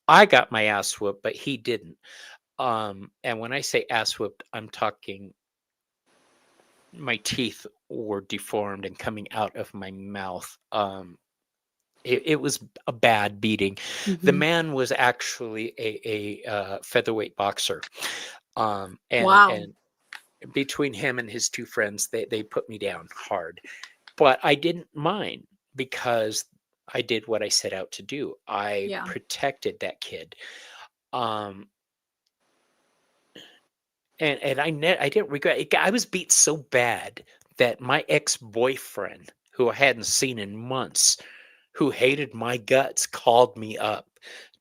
I got my ass whooped, but he didn't. And when I say ass whooped, I'm talking my teeth were deformed and coming out of my mouth. It was a bad beating. The Mhm. man was actually a featherweight boxer, Wow. and between him and his two friends, they put me down hard. But I didn't mind because I did what I set out to do. I Yeah. protected that kid. Um, and I didn't regret it. I was beat so bad that my ex-boyfriend, who I hadn't seen in months, who hated my guts, called me up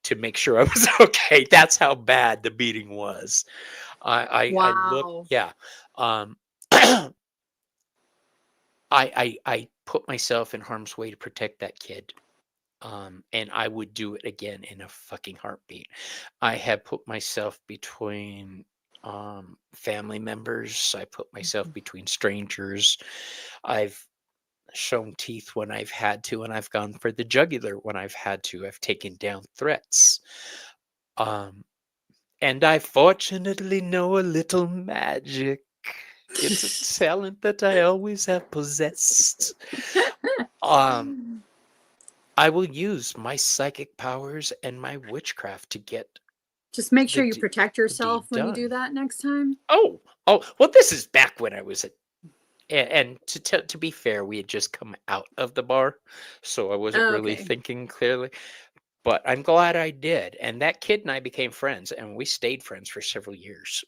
to make sure I was okay. That's how bad the beating was. I looked, Wow. yeah. Um, I I put myself in harm's way to protect that kid. And I would do it again in a fucking heartbeat. I have put myself between family members. I put myself Mhm. between strangers. I've shown teeth when I've had to, and I've gone for the jugular when I've had to. I've taken down threats. Um, and I fortunately know a little magic. It's a talent that I always have possessed. Um, I will use my psychic powers and my witchcraft to get Just make the sure you protect yourself deed when you do done. that next time. Oh, well, this is back when I was and to be fair, we had just come out of the bar, so I wasn't Oh, really okay. thinking clearly. But I'm glad I did, and that kid and I became friends, and we stayed friends for several years.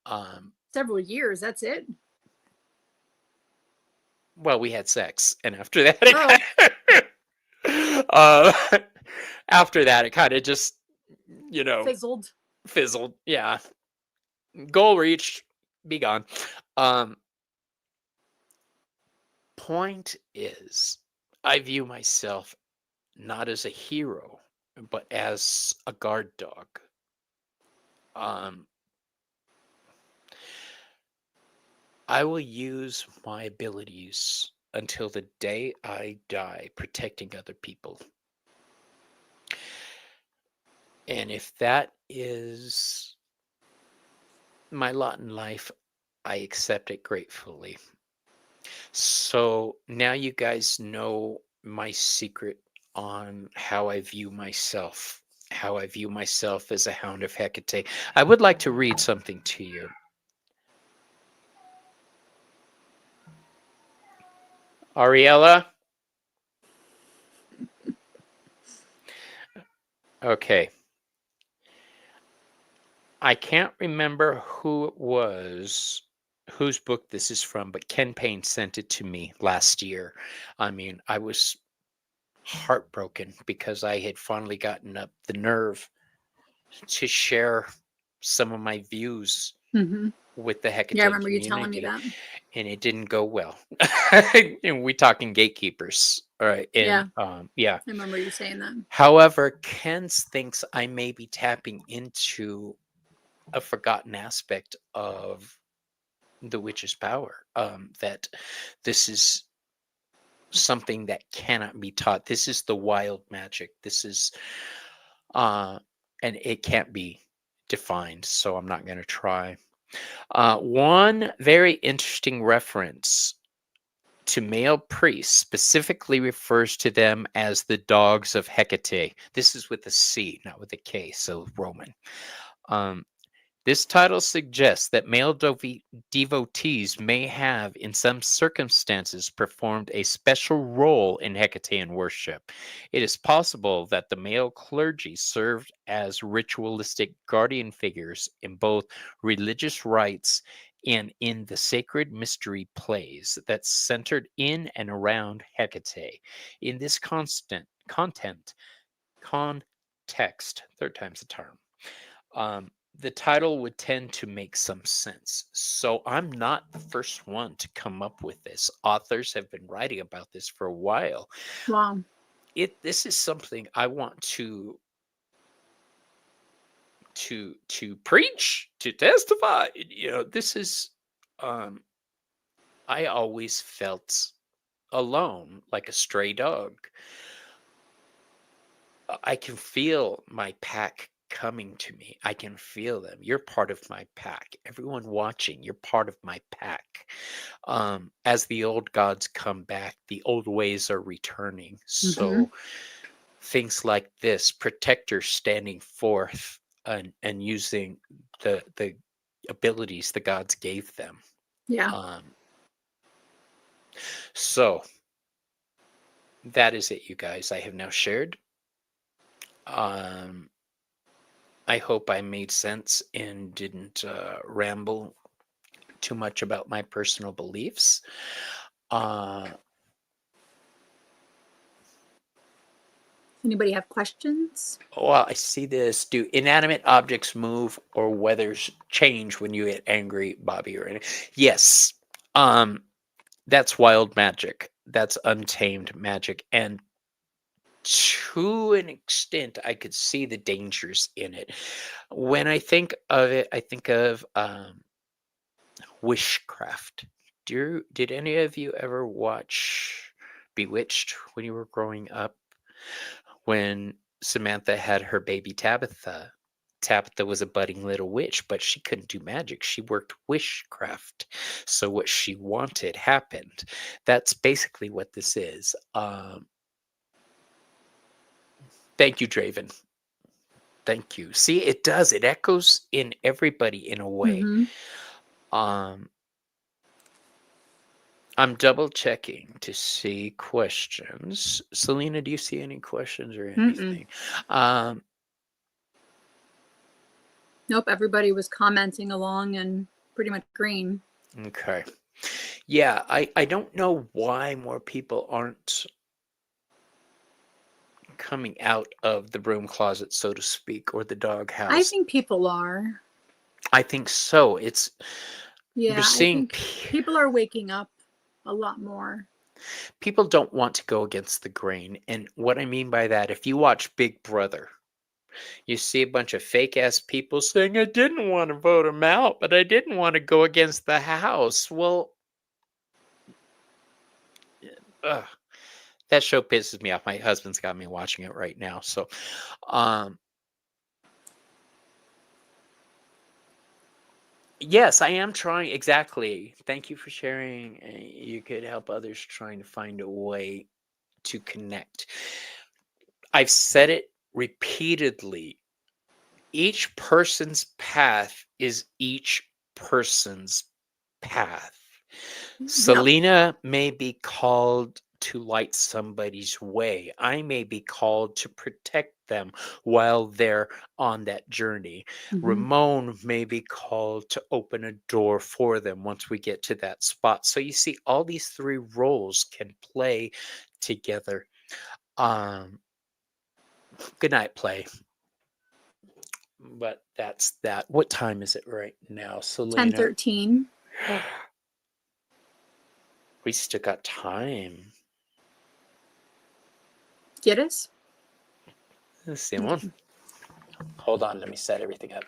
Um, Several years. That's it. well, we had sex, and after that, Oh, uh, after that, it kind of just, you know, fizzled. fizzled. Yeah, goal reached, be gone. Um, Point is, I view myself not as a hero, but as a guard dog. Um, I will use my abilities until the day I die protecting other people. And if that is my lot in life, I accept it gratefully. So now you guys know my secret on how I view myself, as a hound of Hecate. I would like to read something to you. Ariella? Okay. I can't remember who it was, whose book this is from, but Ken Payne sent it to me last year. I mean, I was heartbroken because I had finally gotten up the nerve to share some of my views Mm-hmm. with the Yeah, I Hecate remember you telling me community, that. and it didn't go well. And we talking gatekeepers, all right? And yeah. I remember you saying that. However, Ken thinks I may be tapping into a forgotten aspect of the witch's power. That this is something that cannot be taught. This is the wild magic. This is and it can't be defined, so I'm not going to try. One very interesting reference to male priests specifically refers to them as the dogs of Hecate. This is with a C, not with a K, so Roman. Um, This title suggests that male devotees may have, in some circumstances, performed a special role in Hecatean worship. It is possible that the male clergy served as ritualistic guardian figures in both religious rites and in the sacred mystery plays that centered in and around Hecate. In this context, third time's the charm. The title would tend to make some sense. So I'm not the first one to come up with this. Authors have been writing about this for a while. Wow. This is something I want to preach, to testify. This is I always felt alone, like a stray dog. I can feel my pack coming to me. I can feel them. You're part of my pack. Everyone watching, you're part of my pack. As the old gods come back, the old ways are returning. Mm-hmm. So things like this, protectors standing forth and using the abilities the gods gave them. Yeah. So that is it, you guys. I have now shared. I hope I made sense and didn't ramble too much about my personal beliefs. Anybody have questions? Well, I see this. Do inanimate objects move or weathers change when you get angry, Bobby? Or yes. That's wild magic. That's untamed magic, and to an extent, I could see the dangers in it. When I think of it, I think of witchcraft. Did any of you ever watch Bewitched when you were growing up? When Samantha had her baby Tabitha, Tabitha was a budding little witch, but she couldn't do magic. She worked witchcraft. So what she wanted happened. That's basically what this is. Thank you, Draven. Thank you. See, it does. It echoes in everybody in a way. Mm-hmm. I'm double checking to see questions. Selena, do you see any questions or anything? Nope, everybody was commenting along and pretty much green. Okay. Yeah, I don't know why more people aren't coming out of the broom closet, so to speak, or the doghouse. I think people are. I think so. It's Yeah, you're I seeing think people are waking up a lot more. people don't want to go against the grain. And what I mean by that, if you watch Big Brother, you see a bunch of fake ass people saying, I didn't want to vote him out, but I didn't want to go against the house. Well, that show pisses me off. My husband's got me watching it right now. So, Yes, I am trying. Exactly. Thank you for sharing. You could help others trying to find a way to connect. I've said it repeatedly. Each person's path is each person's path. Yep. Selena may be called to light somebody's way. I may be called to protect them while they're on that journey. Mm-hmm. Ramon may be called to open a door for them once we get to that spot. So you see, all these three roles can play together. Um, Good night, play. But that's that. What time is it right now, Selena? 10:13. We still got time. ¿Quieres? Simon, hold on. Let me set everything up.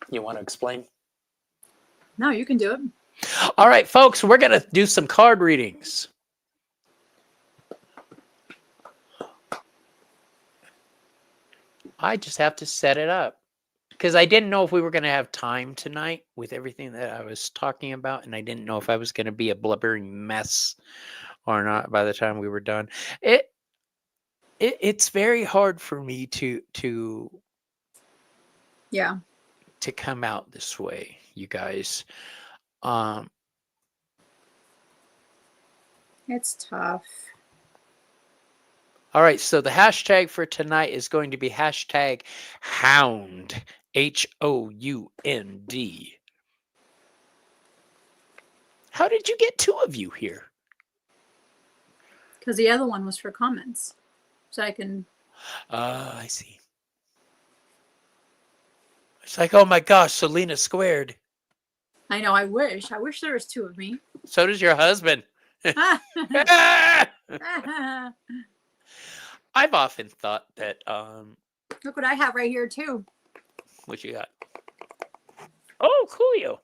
You want to explain? No, you can do it. All right, folks, we're going to do some card readings. I just have to set it up because I didn't know if we were going to have time tonight with everything that I was talking about, and I didn't know if I was going to be a blubbering mess or not by the time we were done. It's very hard for me to come out this way, you guys. It's tough. All right, so the hashtag for tonight is going to be hashtag hound, HOUND. How did you get two of you here? Because the other one was for comments. So I can... I see. It's like, oh my gosh, Selena squared. I know, I wish there was two of me. So does your husband. I've often thought that Look what I have right here too. What you got? Oh, coolio.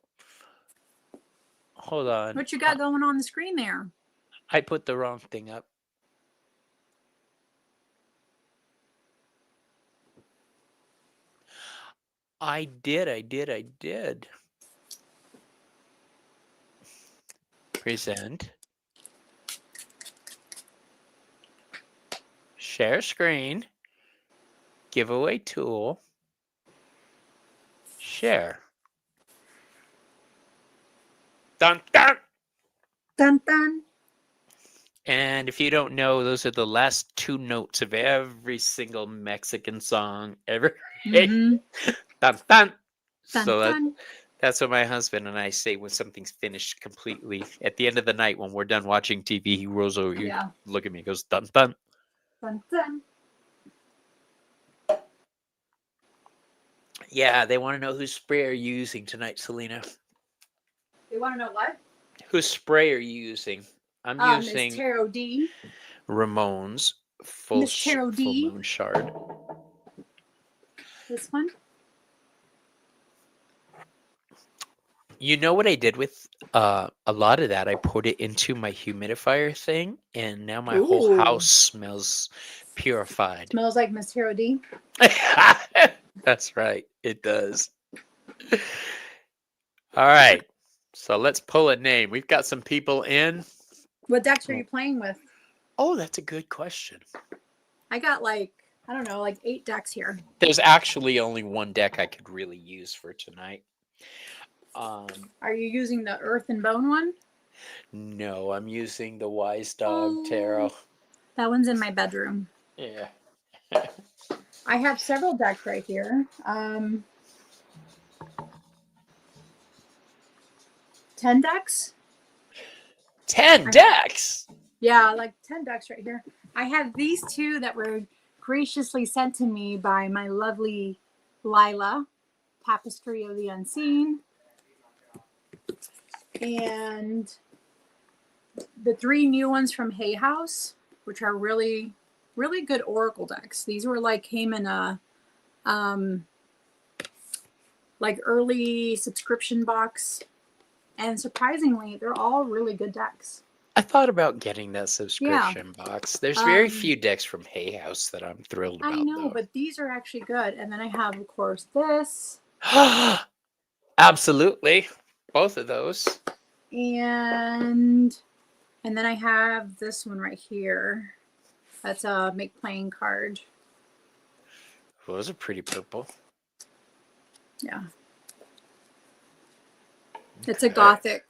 Hold on. What you got going on the screen there? I put the wrong thing up. I did. Present. Share screen. Giveaway tool. Share. Dun, dun. Dun, dun. And if you don't know, those are the last two notes of every single Mexican song ever. Mm-hmm. Dun, dun. Dun, So dun. that's what my husband and I say when something's finished completely. At the end of the night, when we're done watching TV, he rolls over, you look at me, and goes, dun, dun. Dun, dun. Yeah, they want to know whose spray are you using tonight, Selena? They want to know what? Whose spray are you using? I'm using Miss Tarot D. Ramon's full moon shard. This one? You know what I did with a lot of that? I put it into my humidifier thing, and now my whole house smells purified. Smells like Miss Tarot D. That's right. It does. All right. So let's pull a name. We've got some people in. What decks are you playing with? Oh, that's a good question. I got like 8 decks here. There's actually only one deck I could really use for tonight. Are you using the Earth and Bone one? No, I'm using the Wise Dog Tarot. That one's in my bedroom. Yeah. I have several decks right here. 10 decks? 10 decks? Yeah, like 10 decks right here. I have these two that were graciously sent to me by my lovely Lila, Tapestry of the Unseen. And the 3 new ones from Hay House, which are really, really good Oracle decks. These were came in a early subscription box. And surprisingly, they're all really good decks. I thought about getting that subscription box. There's very few decks from Hay House that I'm thrilled about. I know, but these are actually good. And then I have, of course, this. Absolutely. Both of those. And then I have this one right here. That's a make playing card. Those are pretty purple. Yeah. It's a gothic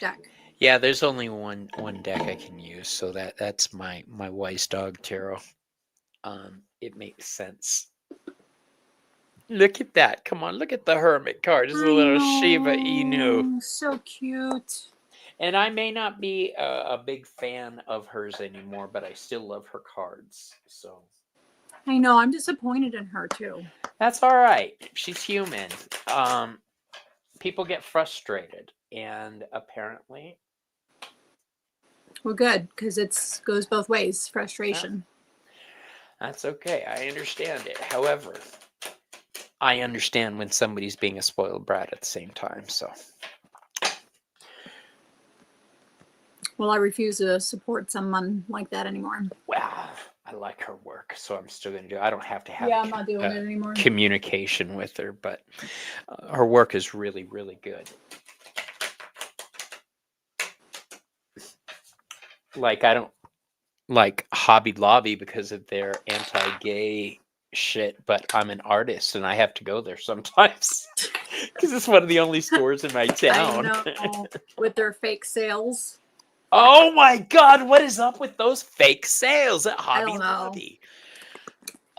deck. Yeah, there's only one deck I can use, so that's my Wise Dog Tarot. It makes sense. Look at that. Come on, look at the Hermit card. It's a little Shiba Inu. So cute. And I may not be a big fan of hers anymore, but I still love her cards. So I know. I'm disappointed in her too. that's all right. She's human. People get frustrated, and apparently, well, good, because it goes both ways. Frustration. Yeah. That's okay. I understand it. However, I understand when somebody's being a spoiled brat at the same time. So, well, I refuse to support someone like that anymore. Well, I like her work, so I'm still going to do it. I don't have to have I'm not doing it anymore. Communication with her, but her work is really, really good. Like, I don't like Hobby Lobby because of their anti-gay shit, but I'm an artist and I have to go there sometimes because it's one of the only stores in my town. I know, with their fake sales. Oh my God, what is up with those fake sales at Hobby Lobby?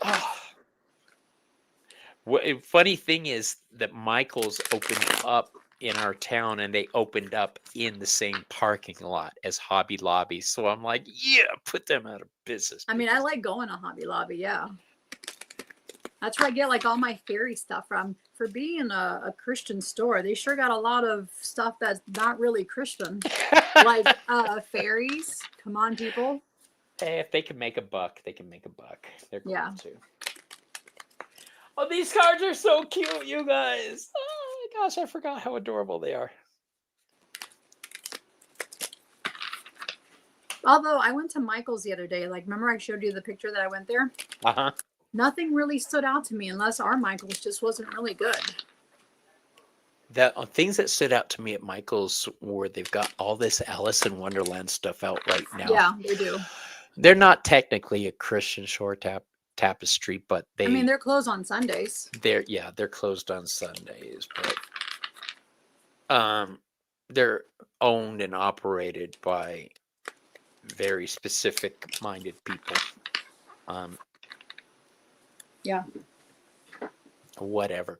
Oh. Funny thing is that Michael's opened up in our town, and they opened up in the same parking lot as Hobby Lobby. So I'm like, yeah, put them out of business. I mean, I like going to Hobby Lobby, yeah. That's where I get like all my fairy stuff from. For being a Christian store, they sure got a lot of stuff that's not really Christian. Like fairies. Come on, people. Hey, if they can make a buck, they can make a buck. They're cool too. Oh, these cards are so cute, you guys. Oh my gosh, I forgot how adorable they are. Although I went to Michael's the other day. Like, remember I showed you the picture that I went there? Uh-huh. Nothing really stood out to me unless our Michael's just wasn't really good. The things that stood out to me at Michael's were they've got all this Alice in Wonderland stuff out right now. Yeah, they do. They're not technically a Christian shore tapestry, but they. I mean, they're closed on Sundays. They're closed on Sundays, but they're owned and operated by very specific minded people. Yeah. Whatever.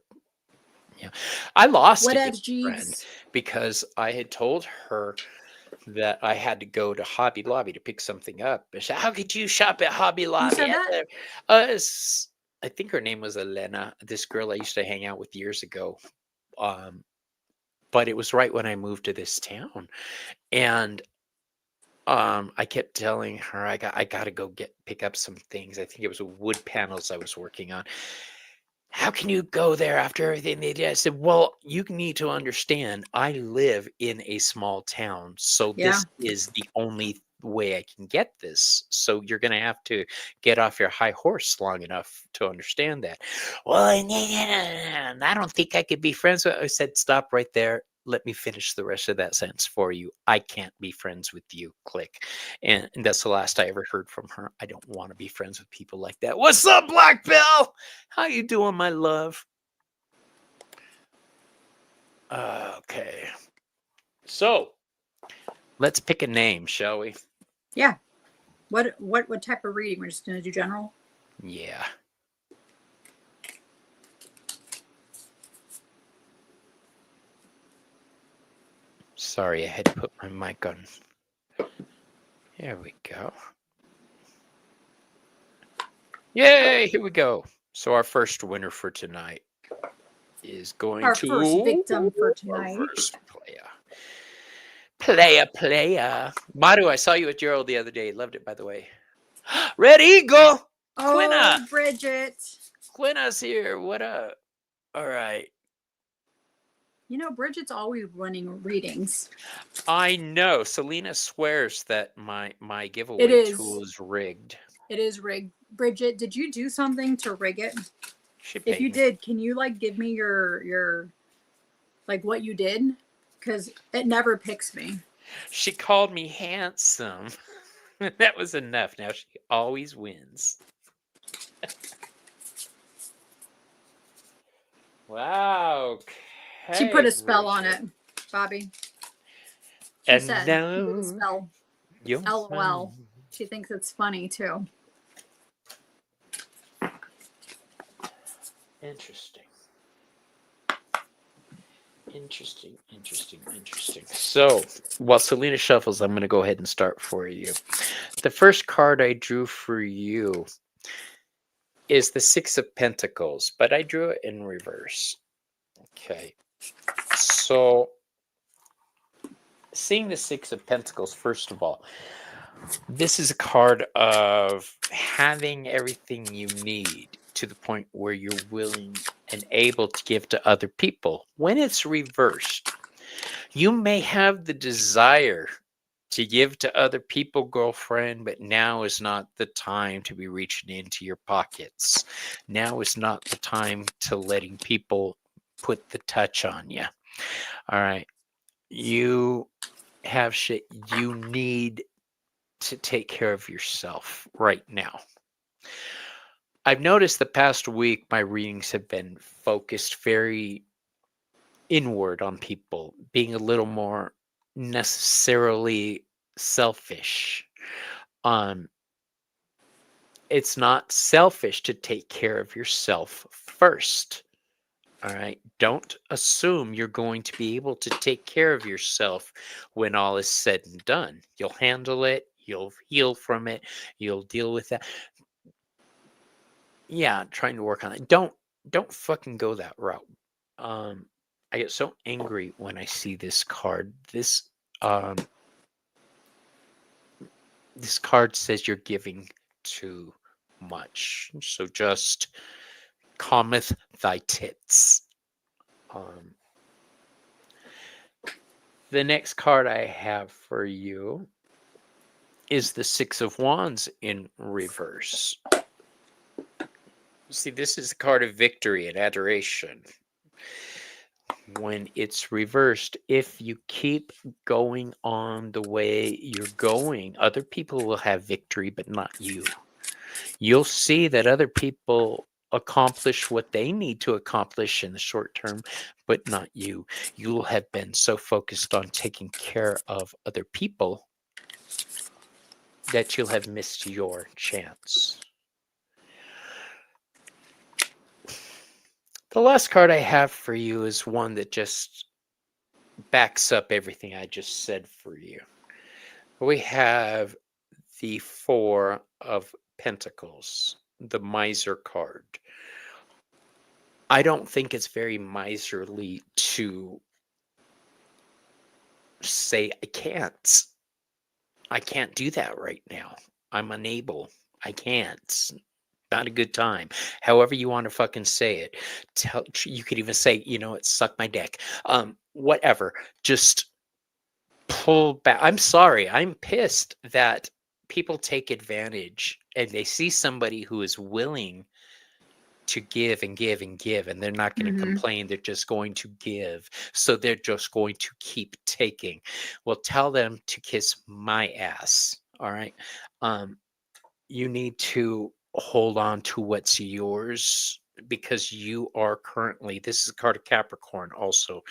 Yeah. I lost a friend because I had told her that I had to go to Hobby Lobby to pick something up. I said, how could you shop at Hobby Lobby? I think her name was Elena, this girl I used to hang out with years ago. But it was right when I moved to this town. And I kept telling her I got to go pick up some things. I think it was wood panels I was working on. How can you go there after everything they did? I said, well, you need to understand, I live in a small town, so this is the only way I can get this. So you're going to have to get off your high horse long enough to understand that. Well, I don't think I could be friends with. I said, stop right there. Let me finish the rest of that sentence for you. I can't be friends with you. Click. And that's the last I ever heard from her. I don't want to be friends with people like that. What's up, Black Bill? How you doing, my love? Okay. So, let's pick a name, shall we? Yeah. What type of reading? We're just going to do general? Yeah. Sorry, I had to put my mic on. There we go. Yay, here we go. So our first winner for tonight is going our first victim for tonight. Our first player. Maru, I saw you at Gerald the other day. Loved it, by the way. Red Eagle! Oh, Quinna! Bridget. Quinna's here. What up? All right. You know, Bridget's always running readings. I know. CELINA swears that my giveaway tool is rigged. It is rigged. Bridget, did you do something to rig it? If you me. did, can you like give me your like what you did? Because it never picks me. She called me handsome. That was enough. Now she always wins. Wow. She put Okay, a spell on Bridget. it, Bobby. She And said she did a now spell. you're LOL. mine. She thinks it's funny too. Interesting. Interesting. So, while Selena shuffles, I'm going to go ahead and start for you. The first card I drew for you is the Six of Pentacles, but I drew it in reverse. Okay. So, seeing the Six of Pentacles, first of all, this is a card of having everything you need to the point where you're willing and able to give to other people. When it's reversed, you may have the desire to give to other people, girlfriend, but now is not the time to be reaching into your pockets. Now is not the time to letting people put the touch on you. All right. You have shit you need to take care of yourself right now. I've noticed the past week my readings have been focused very inward on people, being a little more necessarily selfish. Um, it's not selfish to take care of yourself first. All right. Don't assume you're going to be able to take care of yourself when all is said and done. You'll handle it, you'll heal from it, you'll deal with that. Yeah, trying to work on it. Don't fucking go that route. I get so angry when I see this card. Um this card says you're giving too much. So just calmeth thy tits. Um the next card I have for you is the Six of Wands in reverse. See, this is a card of victory and adoration. When it's reversed, if you keep going on the way you're going, other people will have victory, but not you. You'll see that other people accomplish what they need to accomplish in the short term, but not you. You'll have been so focused on taking care of other people that you'll have missed your chance. The last card I have for you is one that just backs up everything I just said for you. We have the Four of Pentacles, the miser card. I don't think it's very miserly to say, I can't do that right now. I'm unable. I can't. Not a good time. However you want to fucking say it. You could even say, it suck my dick. Whatever. Just pull back. I'm sorry. I'm pissed that people take advantage and they see somebody who is willing to give and give and give, and they're not going to complain. They're just going to give. So they're just going to keep taking. Well, tell them to kiss my ass. All right. You need to hold on to what's yours because you are currently, this is a card of Capricorn also,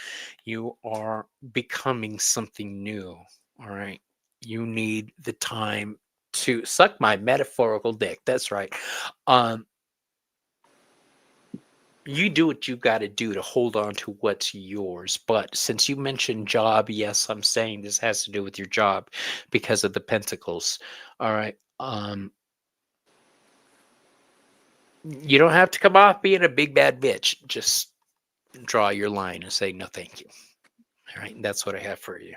you are becoming something new. All right. You need the time to suck my metaphorical dick. That's right. You do what you got to do to hold on to what's yours. But since you mentioned job, yes, I'm saying this has to do with your job because of the pentacles. All right. You don't have to come off being a big bad bitch. Just draw your line and say no thank you. All right, and that's what I have for you.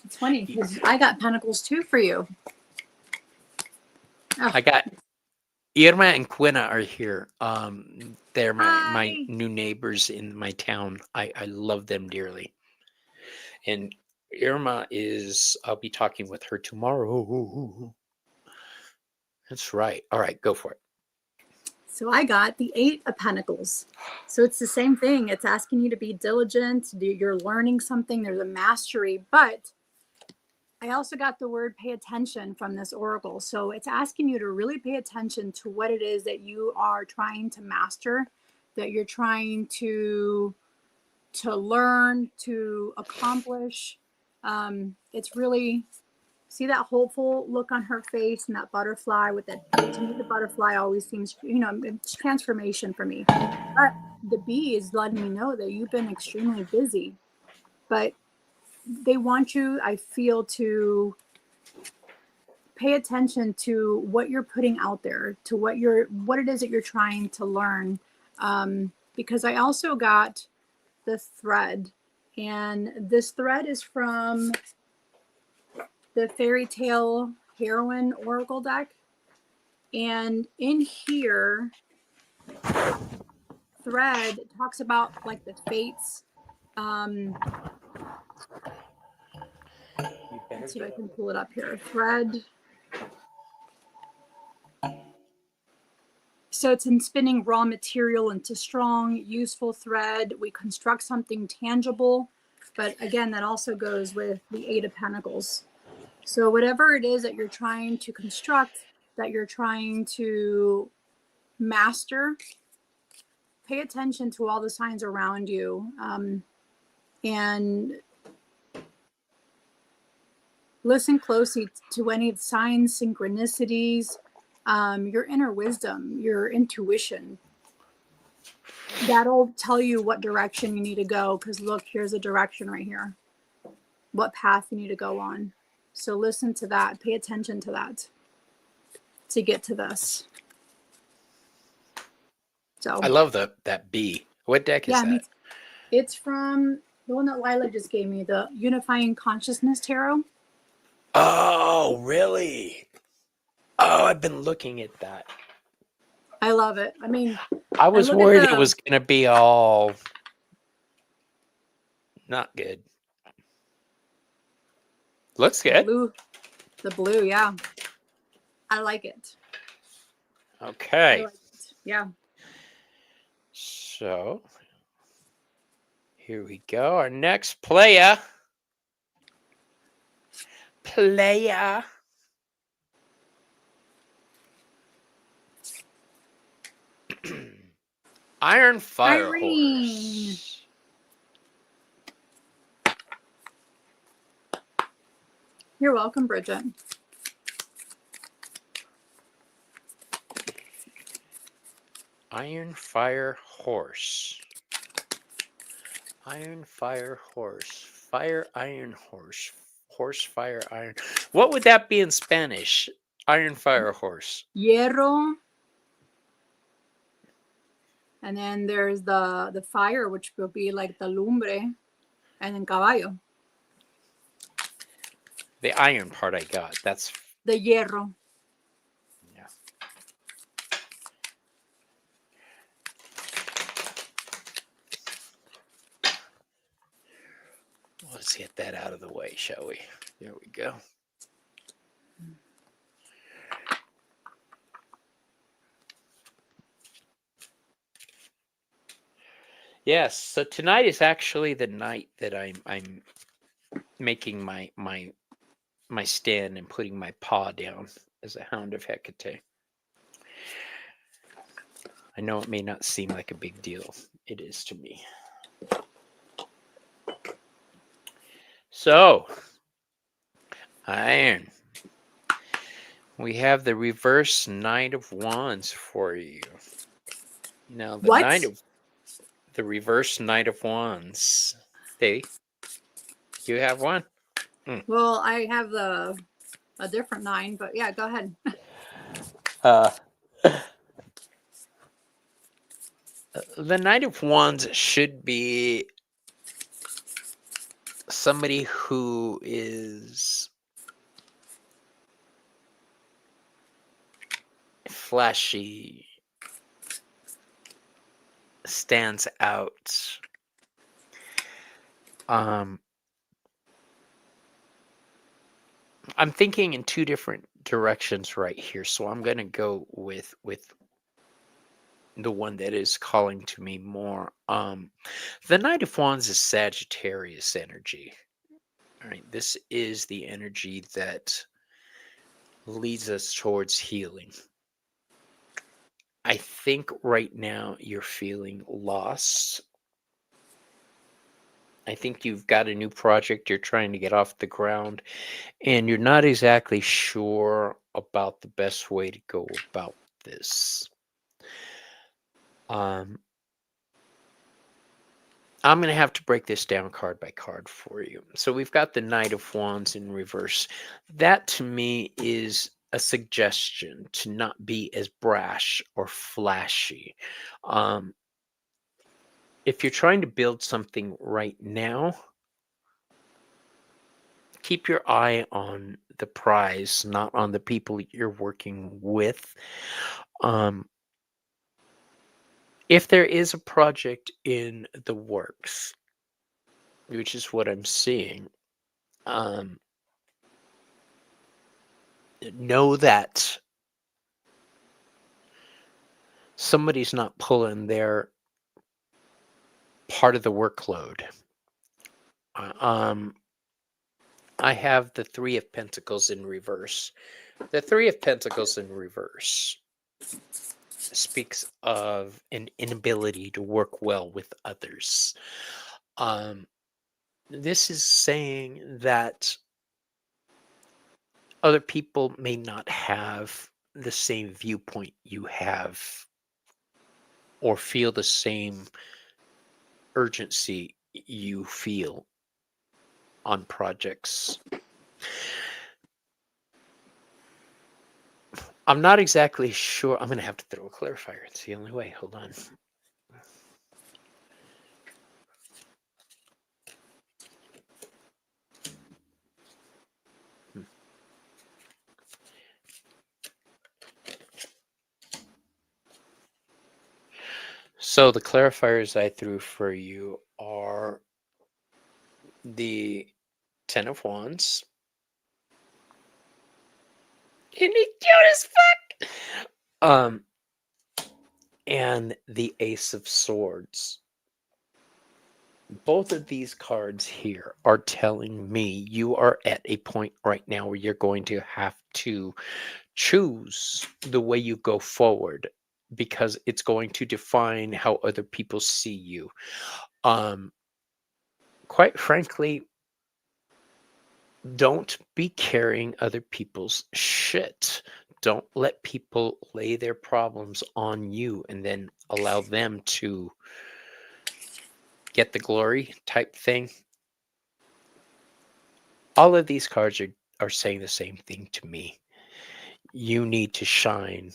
It's funny because I got pentacles too for you. Oh. I got Irma and Quina are here. They're my new neighbors in my town. I love them dearly. And Irma I'll be talking with her tomorrow. That's right. All right, go for it. So I got the 8 of Pentacles. So it's the same thing. It's asking you to be diligent. You're learning something. There's a mastery. But I also got the word pay attention from this oracle. So it's asking you to really pay attention to what it is that you are trying to master, that you're trying to learn, to accomplish. It's really, see that hopeful look on her face and that butterfly with that. To me, the butterfly always seems, it's transformation for me. But the bee is letting me know that you've been extremely busy, but they want you, I feel, to pay attention to what you're putting out there, to what it is that you're trying to learn. Because I also got the thread, and this thread is from the Fairy Tale Heroine Oracle deck. And in here, thread talks about like the fates. Let's see if I can pull it up here. Thread. So it's in spinning raw material into strong, useful thread. We construct something tangible. But again, that also goes with the 8 of Pentacles. So whatever it is that you're trying to construct, that you're trying to master, pay attention to all the signs around you, and listen closely to any signs, synchronicities, your inner wisdom, your intuition. That'll tell you what direction you need to go, because look, here's a direction right here. What path you need to go on. So listen to that. Pay attention to that to get to this. So I love that bee. What deck is that? It's from the one that Lila just gave me, the Unifying Consciousness Tarot. Oh, really? Oh, I've been looking at that. I love it. I mean, I was worried it was going to be all not good. Looks good. The blue, yeah. I like it. Okay. Yeah. So, here we go. Our next player. Iron Fire Horse. You're welcome, Bridget. Iron Fire Horse. Iron Fire Horse. Fire Iron Horse. Horse Fire Iron. What would that be in Spanish? Iron Fire Horse. Hierro. And then there's the fire, which will be like the lumbre, and then caballo. The iron part I got. That's the hierro. Yeah. Let's get that out of the way, shall we? There we go. Yes, so tonight is actually the night that I'm making my stand and putting my paw down as a Hound of Hecate. I know it may not seem like a big deal. It is to me. So, Iron. We have the reverse Knight of Wands for you. Now, the reverse Knight of Wands. You have one? Well, I have a different 9, but yeah, go ahead. The Knight of Wands should be somebody who is flashy, stands out. I'm thinking in two different directions right here, so I'm going to go with the one that is calling to me more. The Knight of Wands is Sagittarius energy. All right, this is the energy that leads us towards healing. I think right now you're feeling lost. I think you've got a new project you're trying to get off the ground, and you're not exactly sure about the best way to go about this. I'm going to have to break this down card by card for you. So we've got the Knight of Wands in reverse. That to me is a suggestion to not be as brash or flashy. If you're trying to build something right now, keep your eye on the prize, not on the people you're working with. If there is a project in the works, which is what I'm seeing, know that somebody's not pulling their part of the workload. I have the Three of Pentacles in reverse. The Three of Pentacles in reverse speaks of an inability to work well with others. This is saying that other people may not have the same viewpoint you have or feel the same urgency you feel on projects. I'm not exactly sure. I'm going to have to throw a clarifier. It's the only way. Hold on. So the clarifiers I threw for you are the Ten of Wands. Isn't he cute as fuck? And the Ace of Swords. Both of these cards here are telling me you are at a point right now where you're going to have to choose the way you go forward, because it's going to define how other people see you. Quite frankly, don't be carrying other people's shit. Don't let people lay their problems on you and then allow them to get the glory type thing. All of these cards are saying the same thing to me. You need to shine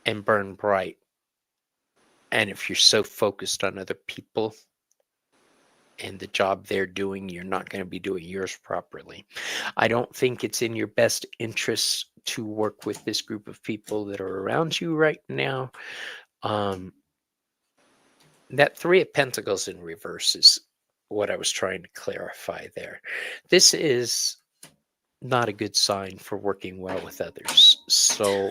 and burn bright. And if you're so focused on other people and the job they're doing, you're not going to be doing yours properly. I don't think it's in your best interest to work with this group of people that are around you right now. That Three of Pentacles in reverse is what I was trying to clarify there. This is not a good sign for working well with others. So,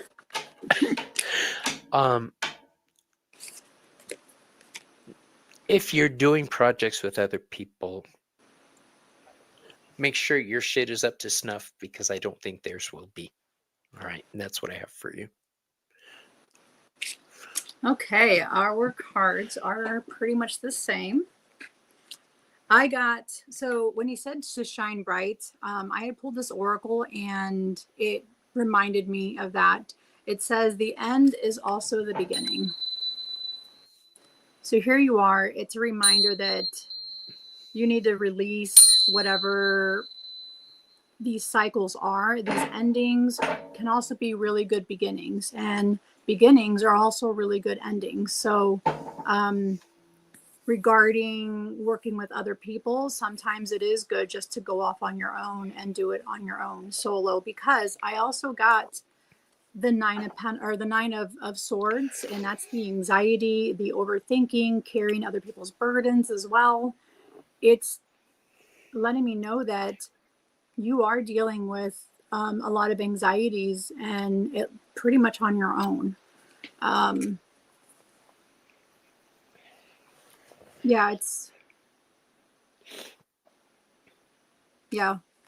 if you're doing projects with other people, make sure your shit is up to snuff, because I don't think theirs will be. All right, and that's what I have for you. Okay, our cards are pretty much the same. So when you said to shine bright, I had pulled this oracle and it reminded me of that. It says the end is also the beginning. So here you are. It's a reminder that you need to release whatever these cycles are. These endings can also be really good beginnings, and beginnings are also really good endings. So regarding working with other people, sometimes it is good just to go off on your own and do it on your own solo, because I also got the Nine of Swords, and that's the anxiety, the overthinking, carrying other people's burdens as well. It's letting me know that you are dealing with a lot of anxieties, and it pretty much on your own. Yeah,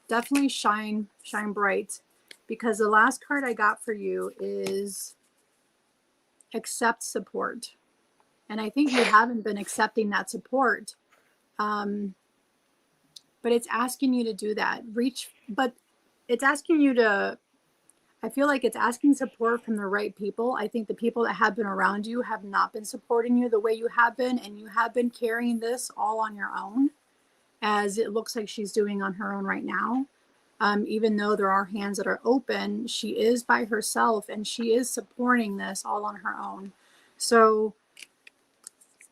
definitely shine bright, because the last card I got for you is accept support. And I think you haven't been accepting that support. But it's asking you to do that. But it's asking you to, I feel like it's asking support from the right people. I think the people that have been around you have not been supporting you the way you have been, and you have been carrying this all on your own, as it looks like she's doing on her own right now. Even though there are hands that are open, she is by herself, and she is supporting this all on her own. So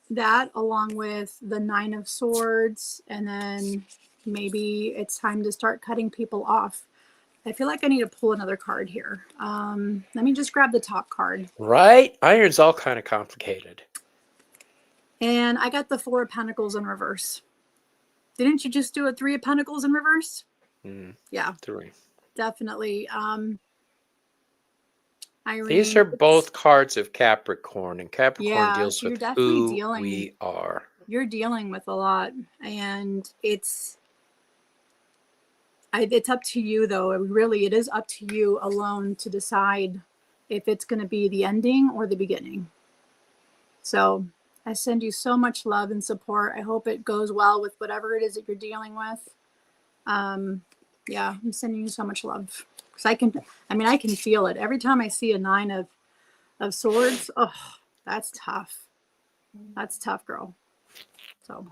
that, along with the 9 of Swords, and then maybe it's time to start cutting people off. I feel like I need to pull another card here. Let me just grab the top card. Right? Iron's all kind of complicated. And I got the 4 of Pentacles in reverse. Didn't you just do a 3 of Pentacles in reverse? Yeah. 3. Definitely. Irene, these are both cards of Capricorn, and Capricorn deals so with who we are. You're dealing with a lot, and it's up to you, though. It is up to you alone to decide if it's going to be the ending or the beginning. So I send you so much love and support. I hope it goes well with whatever it is that you're dealing with. Yeah, I'm sending you so much love, because I can feel it every time I see a 9 of Swords. Oh, that's tough. That's tough, girl. So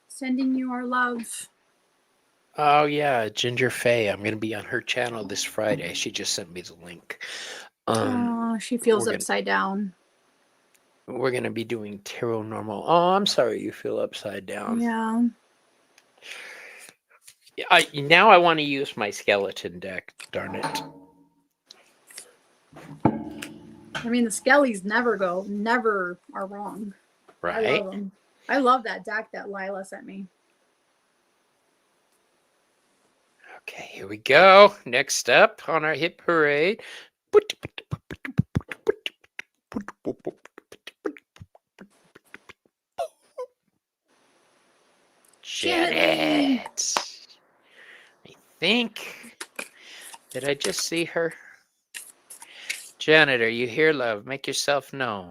sending you our love. Oh yeah, Ginger Faye. I'm going to be on her channel this Friday. She just sent me the link. She feels upside down. We're going to be doing tarot normal. Oh, I'm sorry you feel upside down. Yeah. Now I want to use my skeleton deck. Darn it. I mean, the Skellies never are wrong. Right? I love them. I love that deck that Lila sent me. Okay, here we go. Next up on our hit parade. Janet. I think. Did I just see her? Janet, are you here, love? Make yourself known.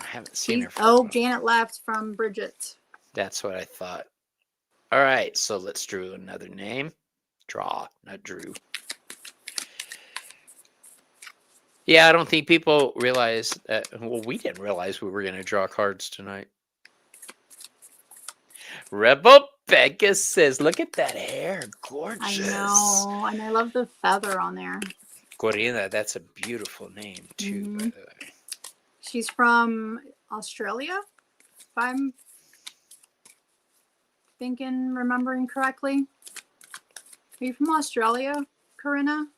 I haven't seen her. Janet left from Bridget. That's what I thought. All right, so let's draw another name. Draw, not drew. Yeah, I don't think people realize that. Well, we didn't realize we were going to draw cards tonight. Rebel Becca says, look at that hair. Gorgeous. I know. And I love the feather on there. Corina, that's a beautiful name, too, by the way. She's from Australia, if I'm remembering correctly. Are you from Australia, Corinna?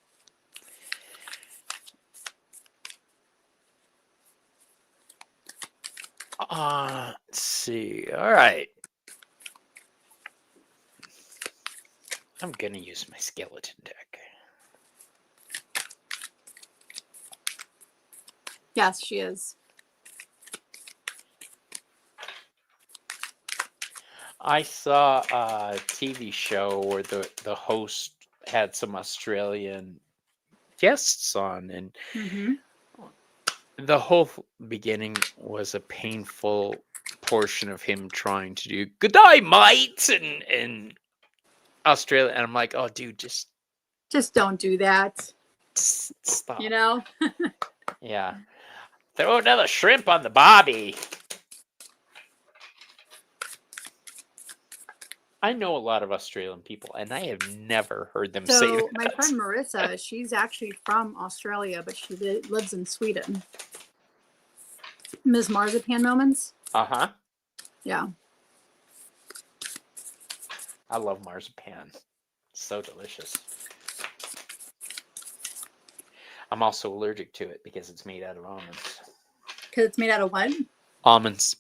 Let's see. All right. I'm going to use my skeleton deck. Yes, she is. I saw a TV show where the host had some Australian guests on, and the whole beginning was a painful portion of him trying to do "Good day, mate" in Australia, and I'm like, oh, dude, just don't do that. Stop. You know? Yeah. Throw another shrimp on the barbie. I know a lot of Australian people, and I have never heard them say that. My friend Marissa, she's actually from Australia, but she lives in Sweden. Ms. Marzipan Moments? Uh-huh. Yeah. I love marzipan. So delicious. I'm also allergic to it because it's made out of almonds. Because it's made out of what? Almonds.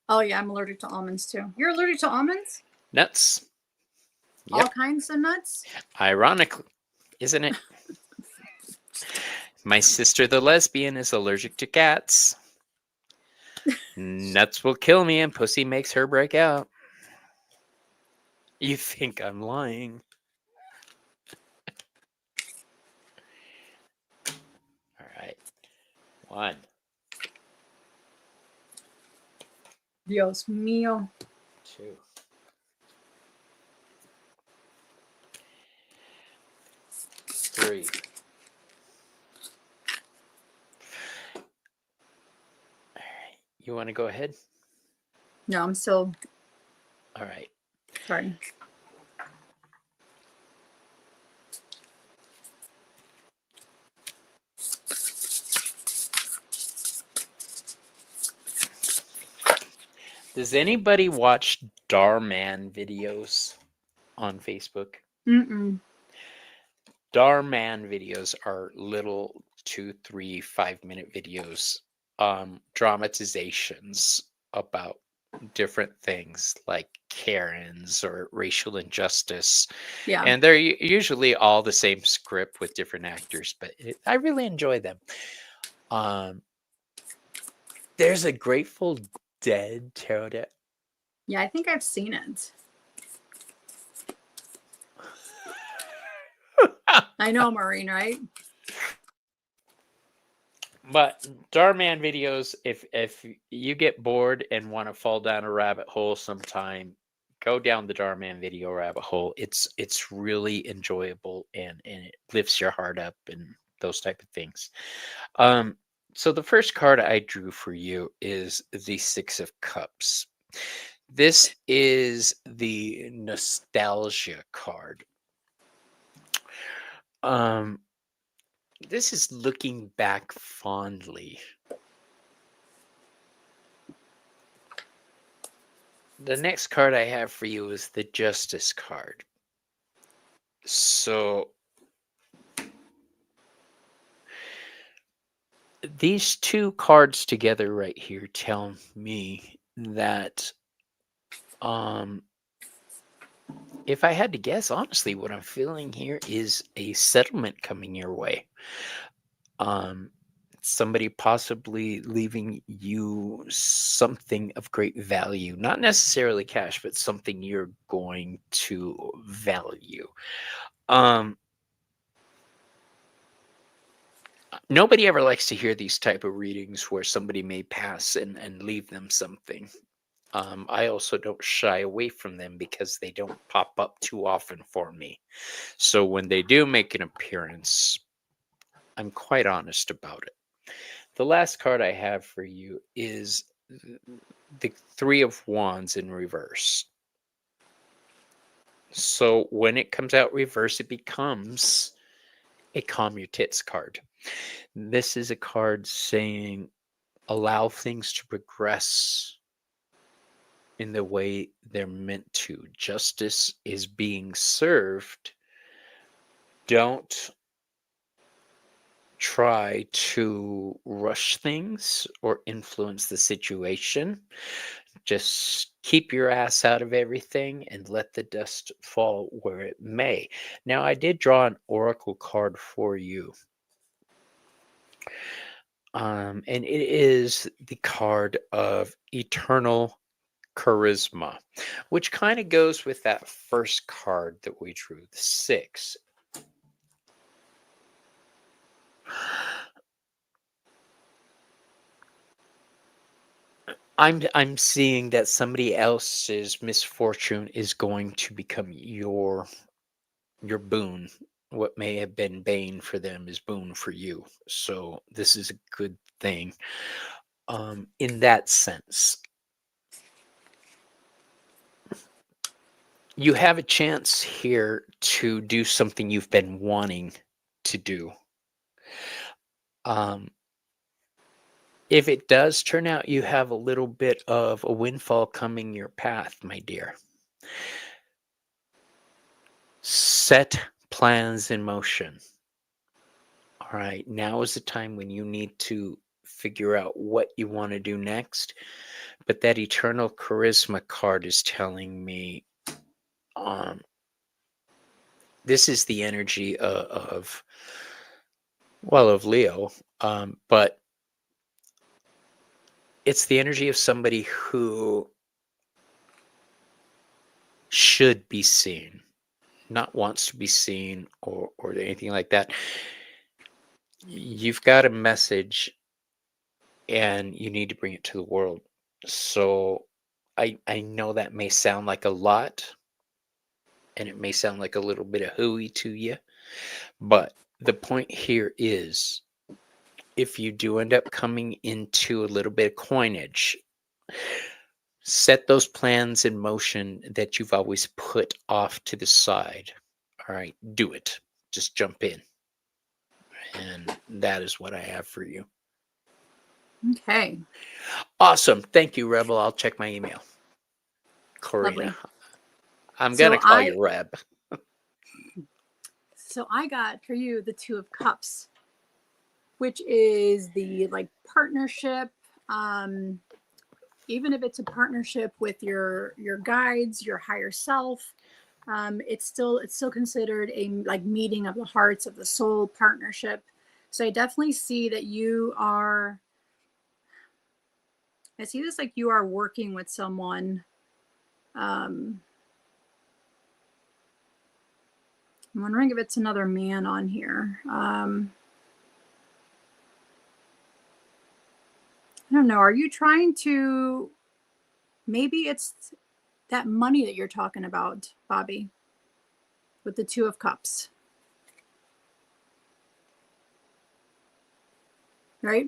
Oh, yeah, I'm allergic to almonds, too. You're allergic to almonds? Nuts. All kinds of nuts? Ironically, isn't it? My sister, the lesbian, is allergic to cats. Nuts will kill me and pussy makes her break out. You think I'm lying? All right. 1. Dios mío. 2. 3. All right. You want to go ahead? No, I'm still. All right. Sorry. Does anybody watch Darman videos on Facebook? Mm-mm. Darman videos are little 2, 3, 5-minute videos, dramatizations about different things like Karens or racial injustice. Yeah. And they're usually all the same script with different actors, but I really enjoy them. There's a Grateful Dead tarot deck. Yeah, I think I've seen it. I know, Maureen, right? But Darman videos, if you get bored and want to fall down a rabbit hole sometime, go down the Darman video rabbit hole. It's really enjoyable and it lifts your heart up and those type of things. So the first card I drew for you is the 6 of Cups. This is the nostalgia card. This is looking back fondly. The next card I have for you is the Justice card. So these two cards together right here tell me that if I had to guess, honestly, what I'm feeling here is a settlement coming your way. Somebody possibly leaving you something of great value, not necessarily cash, but something you're going to value. Nobody ever likes to hear these type of readings where somebody may pass and leave them something. I also don't shy away from them because they don't pop up too often for me. So when they do make an appearance, I'm quite honest about it. The last card I have for you is the 3 of Wands in reverse. So when it comes out reverse, it becomes a calm your tits card. This is a card saying allow things to progress in the way they're meant to. Justice is being served. Don't try to rush things or influence the situation. Just keep your ass out of everything and let the dust fall where it may. Now, I did draw an oracle card for you. And it is the card of eternal charisma, which kind of goes with that first card that we drew, the 6. I'm seeing that somebody else's misfortune is going to become your boon. What may have been bane for them is boon for you. So this is a good thing. In that sense, you have a chance here to do something you've been wanting to do. If it does turn out you have a little bit of a windfall coming your path, my dear, set plans in motion. All right, now is the time when you need to figure out what you want to do next. But that eternal charisma card is telling me this is the energy of Leo, but it's the energy of somebody who should be seen, not wants to be seen or anything like that. You've got a message and you need to bring it to the world. So I know that may sound like a lot and it may sound like a little bit of hooey to you, but the point here is if you do end up coming into a little bit of coinage, set those plans in motion that you've always put off to the side. All right, do it. Just jump in. And that is what I have for you. Okay. Awesome. Thank you, Rebel. I'll check my email. Corina. Lovely. I'm going to call you Reb. So I got for you the Two of Cups, which is the like partnership. Even if it's a partnership with your guides, your higher self, it's still considered a like meeting of the hearts, of the soul partnership. So I definitely see that I see this like you are working with someone. I'm wondering if it's another man on here. I don't know. Are you trying to, maybe it's that money that you're talking about, Bobby, with the Two of Cups. Right?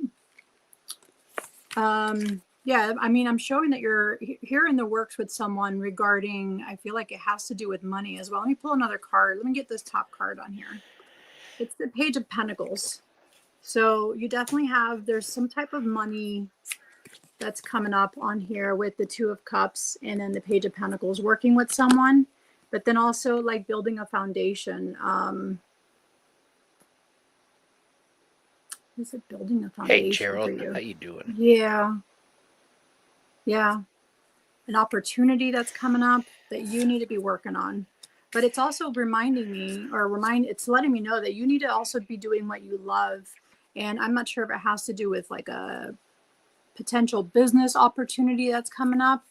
Yeah, I mean, I'm showing that you're here in the works with someone regarding, I feel like it has to do with money as well. Let me pull another card. Let me get this top card on here. It's the Page of Pentacles. So you definitely there's some type of money that's coming up on here with the Two of Cups and then the Page of Pentacles, working with someone, but then also like building a foundation. Is it building a foundation? Hey, Gerald, for you? how you doing? Yeah. An opportunity that's coming up that you need to be working on. But it's also reminding me, it's letting me know that you need to also be doing what you love. And I'm not sure if it has to do with like a potential business opportunity that's coming up,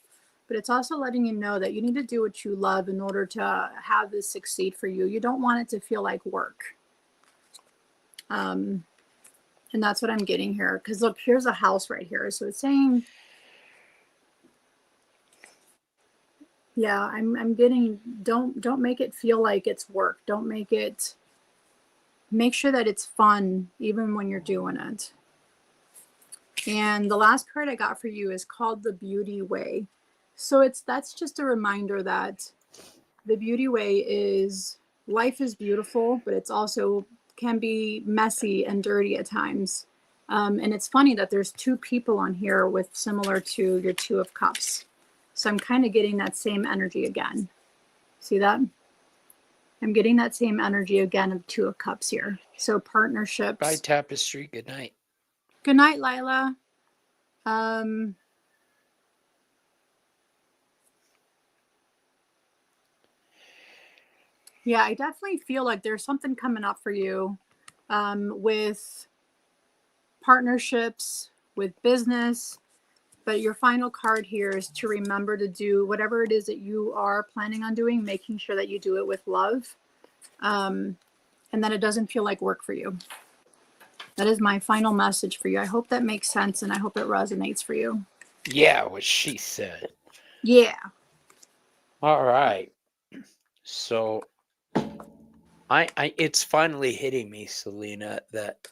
but it's also letting you know that you need to do what you love in order to have this succeed for you. You don't want it to feel like work. And that's what I'm getting here. Because look, here's a house right here. So it's saying, yeah, I'm getting, don't make it feel like it's work. Don't make sure that it's fun even when you're doing it. And the last card I got for you is called the Beauty Way. So that's just a reminder that the beauty way is life is beautiful, but it's also can be messy and dirty at times. And it's funny that there's two people on here with similar to your Two of Cups. So I'm kind of getting that same energy again. See that? I'm getting that same energy again of Two of Cups here. So partnerships. Bye, Tapestry. Good night. Good night, Lila. Yeah, I definitely feel like there's something coming up for you with partnerships, with business. But your final card here is to remember to do whatever it is that you are planning on doing, making sure that you do it with love, and that it doesn't feel like work for you. That is my final message for you. I hope that makes sense, and I hope it resonates for you. Yeah, what she said. Yeah. All right. So it's finally hitting me, Selena, that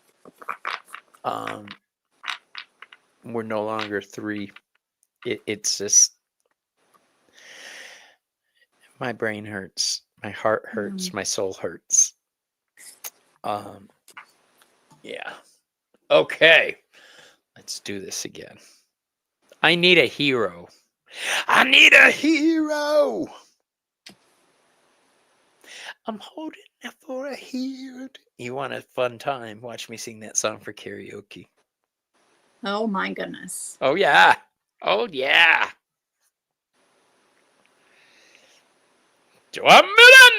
we're no longer three. It's just my brain hurts, my heart hurts, my soul hurts. Yeah. Okay. Let's do this again. I need a hero. I need a hero. I'm holding out for a hero. You want a fun time? Watch me sing that song for karaoke. Oh my goodness. Oh, yeah. Oh, yeah. Joan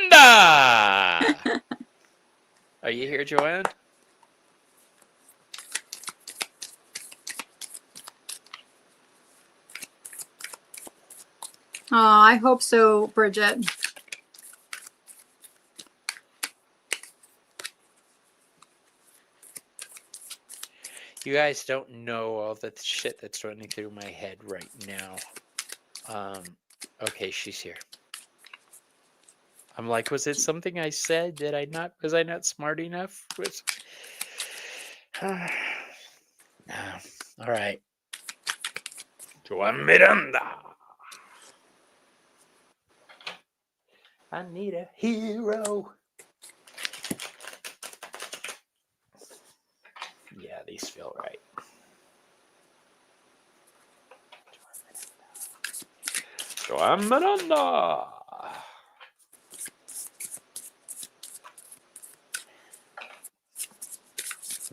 Miranda! Are you here, Joanne? Oh, I hope so, Bridget. You guys don't know all the shit that's running through my head right now. Okay, she's here. I'm like, was it something I said? Was I not smart enough? No. All right. Joan Miranda. I need a hero. Yeah, these feel right. Joan Miranda.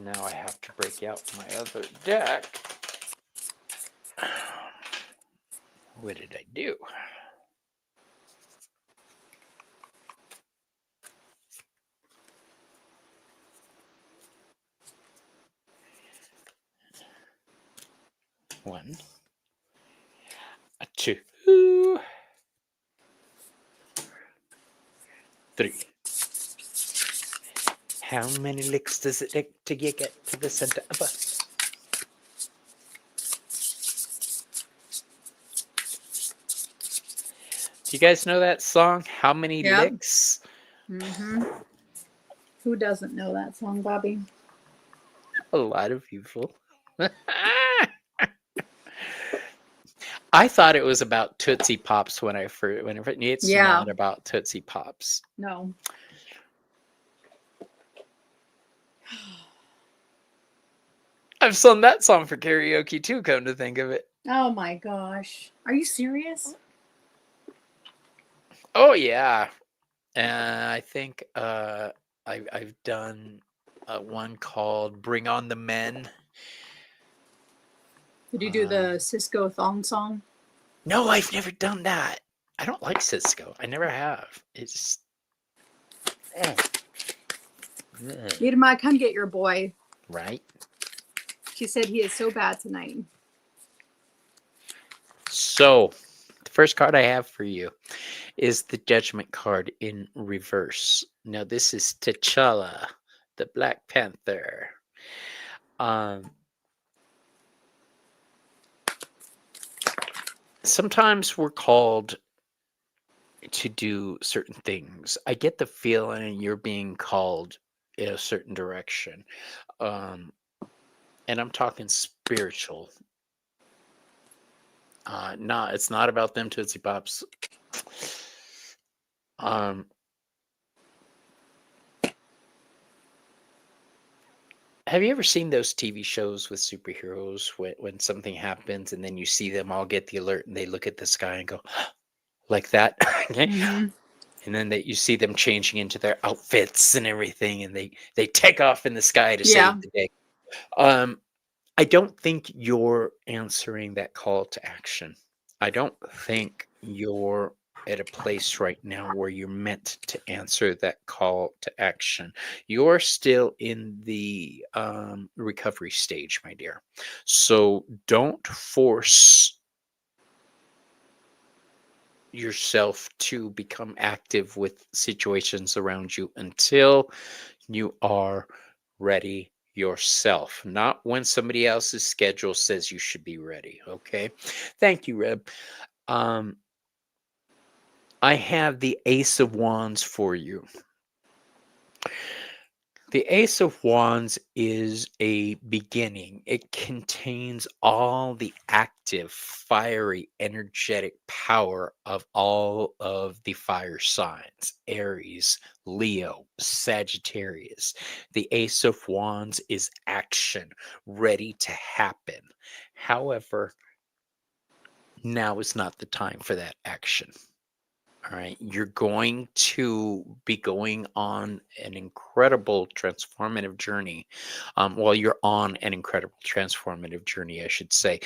Now I have to break out my other deck. What did I do? One, a two, three. How many licks does it take to get to the center of us? Do you guys know that song? How many licks? Mm-hmm. Who doesn't know that song, Bobby? A lot of people. I thought it was about Tootsie Pops whenever it's not about Tootsie Pops. No. I've sung that song for karaoke too, come to think of it. Oh my gosh. Are you serious? Oh yeah. I think I've done one called Bring On the Men. Did you do the Cisco thong song? No, I've never done that. I don't like Cisco. I never have. It's Nita, come get your boy. Right? She said he is so bad tonight. So, the first card I have for you is the Judgment card in reverse. Now, this is T'Challa, the Black Panther. Sometimes we're called to do certain things. I get the feeling you're being called in a certain direction. And I'm talking spiritual. It's not about them Tootsie Pops. Have you ever seen those TV shows with superheroes when something happens and then you see them all get the alert and they look at the sky and go like that? Okay. Mm-hmm. And then you see them changing into their outfits and everything, and they take off in the sky to save the day. I don't think you're answering that call to action. I don't think you're at a place right now where you're meant to answer that call to action. You're still in the recovery stage, my dear. So don't force yourself to become active with situations around you until you are ready yourself, not when somebody else's schedule says you should be ready. Okay. Thank you, Reb. I have the Ace of Wands for you. The Ace of Wands is a beginning. It contains all the active, fiery, energetic power of all of the fire signs: Aries, Leo, Sagittarius. The Ace of Wands is action, ready to happen. However, now is not the time for that action. All right. You're going to be going on an incredible transformative journey. Well, you're on an incredible transformative journey, I should say.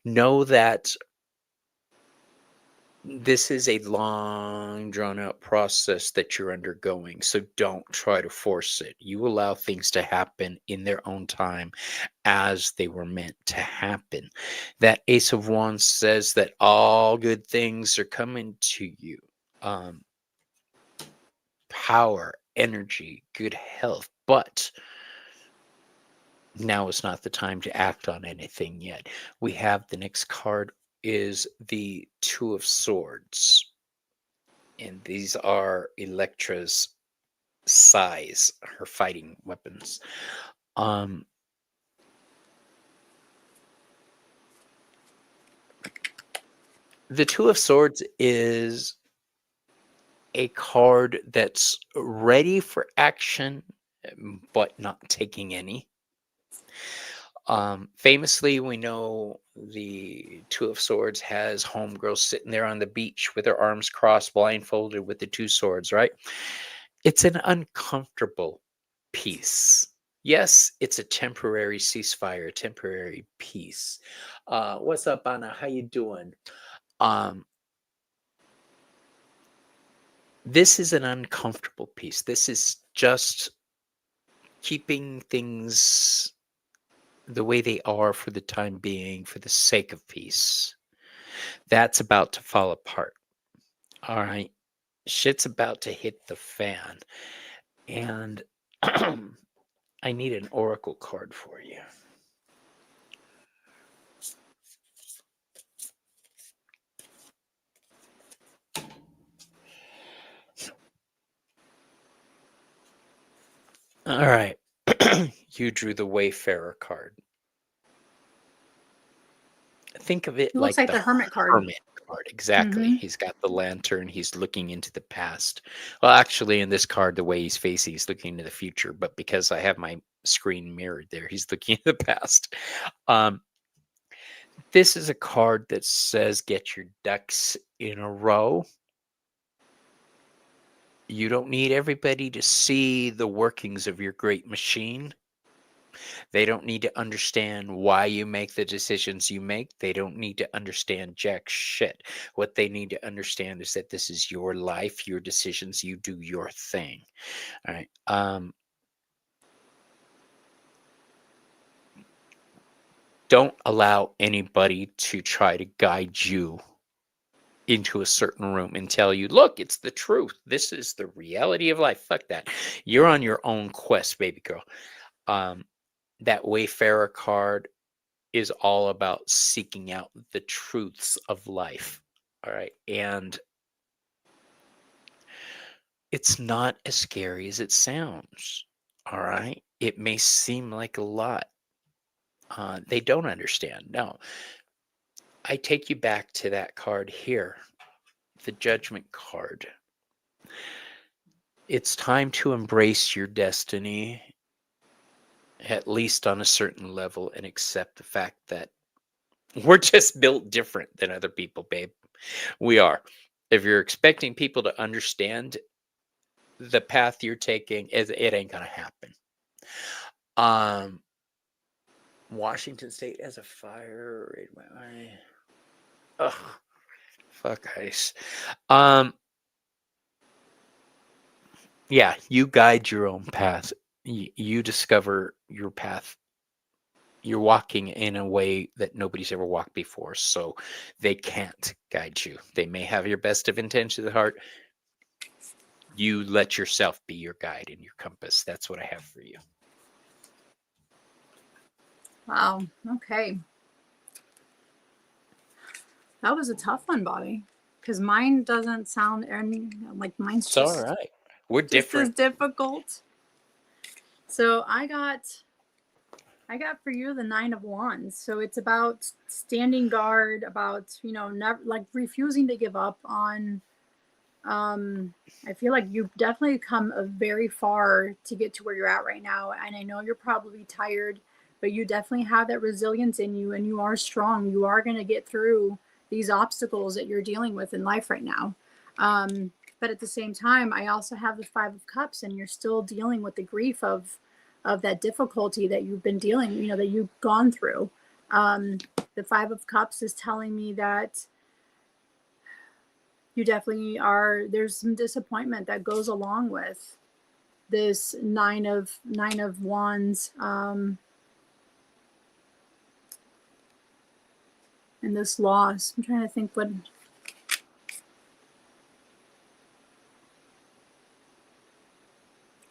Know that this is a long, drawn out process that you're undergoing. So don't try to force it. You allow things to happen in their own time as they were meant to happen. That Ace of Wands says that all good things are coming to you. Um, Power, energy, good health, but now is not the time to act on anything yet. We have the next card is the Two of Swords, and these are Electra's size, her fighting weapons. Um, the Two of Swords is a card that's ready for action, but not taking any. Famously, we know the Two of Swords has homegirl sitting there on the beach with her arms crossed, blindfolded with the two swords, right? It's an uncomfortable peace. Yes, it's a temporary ceasefire, temporary peace. What's up, Anna? How you doing? Um, this is an uncomfortable peace. This is just keeping things the way they are for the time being, for the sake of peace. That's about to fall apart. All right. Shit's about to hit the fan. And I need an oracle card for you. All right. You drew the Wayfarer card. Think of it It looks like like the the Hermit card. Hermit card. Exactly. Mm-hmm. He's got the lantern. He's looking into the past. Well, actually, in this card, the way he's facing, he's looking into the future. But because I have my screen mirrored there, he's looking at the past. This is a card that says get your ducks in a row. You don't need everybody to see the workings of your great machine. They don't need to understand why you make the decisions you make. They don't need to understand jack shit. What they need to understand is that this is your life, your decisions, you do your thing. All right. Don't allow anybody to try to guide you into a certain room and tell you, look, it's the truth. This is the reality of life. Fuck that. You're on your own quest, baby girl. That Wayfarer card is all about seeking out the truths of life. All right. And it's not as scary as it sounds. All right. It may seem like a lot. They don't understand. No. I take you back to that card here, the Judgment card. It's time to embrace your destiny, at least on a certain level, and accept the fact that we're just built different than other people, babe. We are. If you're expecting people to understand the path you're taking, it ain't gonna happen. Washington State has a fire rate. Ugh, fuck ice. Yeah, you guide your own path. You discover your path. You're walking in a way that nobody's ever walked before, so they can't guide you. They may have your best of intentions at heart. You let yourself be your guide and your compass. That's what I have for you. Wow. Okay. That was a tough one, Bobby, because mine doesn't sound any like mine's It's just all right. We're just different. as difficult. So I got for you the Nine of Wands. So it's about standing guard, about never like refusing to give up on. I feel like you've definitely come a very far to get to where you're at right now, and I know you're probably tired, but you definitely have that resilience in you, and you are strong. You are going to get through these obstacles that you're dealing with in life right now. But at the same time, I also have the Five of Cups, and you're still dealing with the grief of that difficulty that you've been dealing, that you've gone through. The Five of Cups is telling me that you definitely are, there's some disappointment that goes along with this nine of wands, and this loss. I'm trying to think what,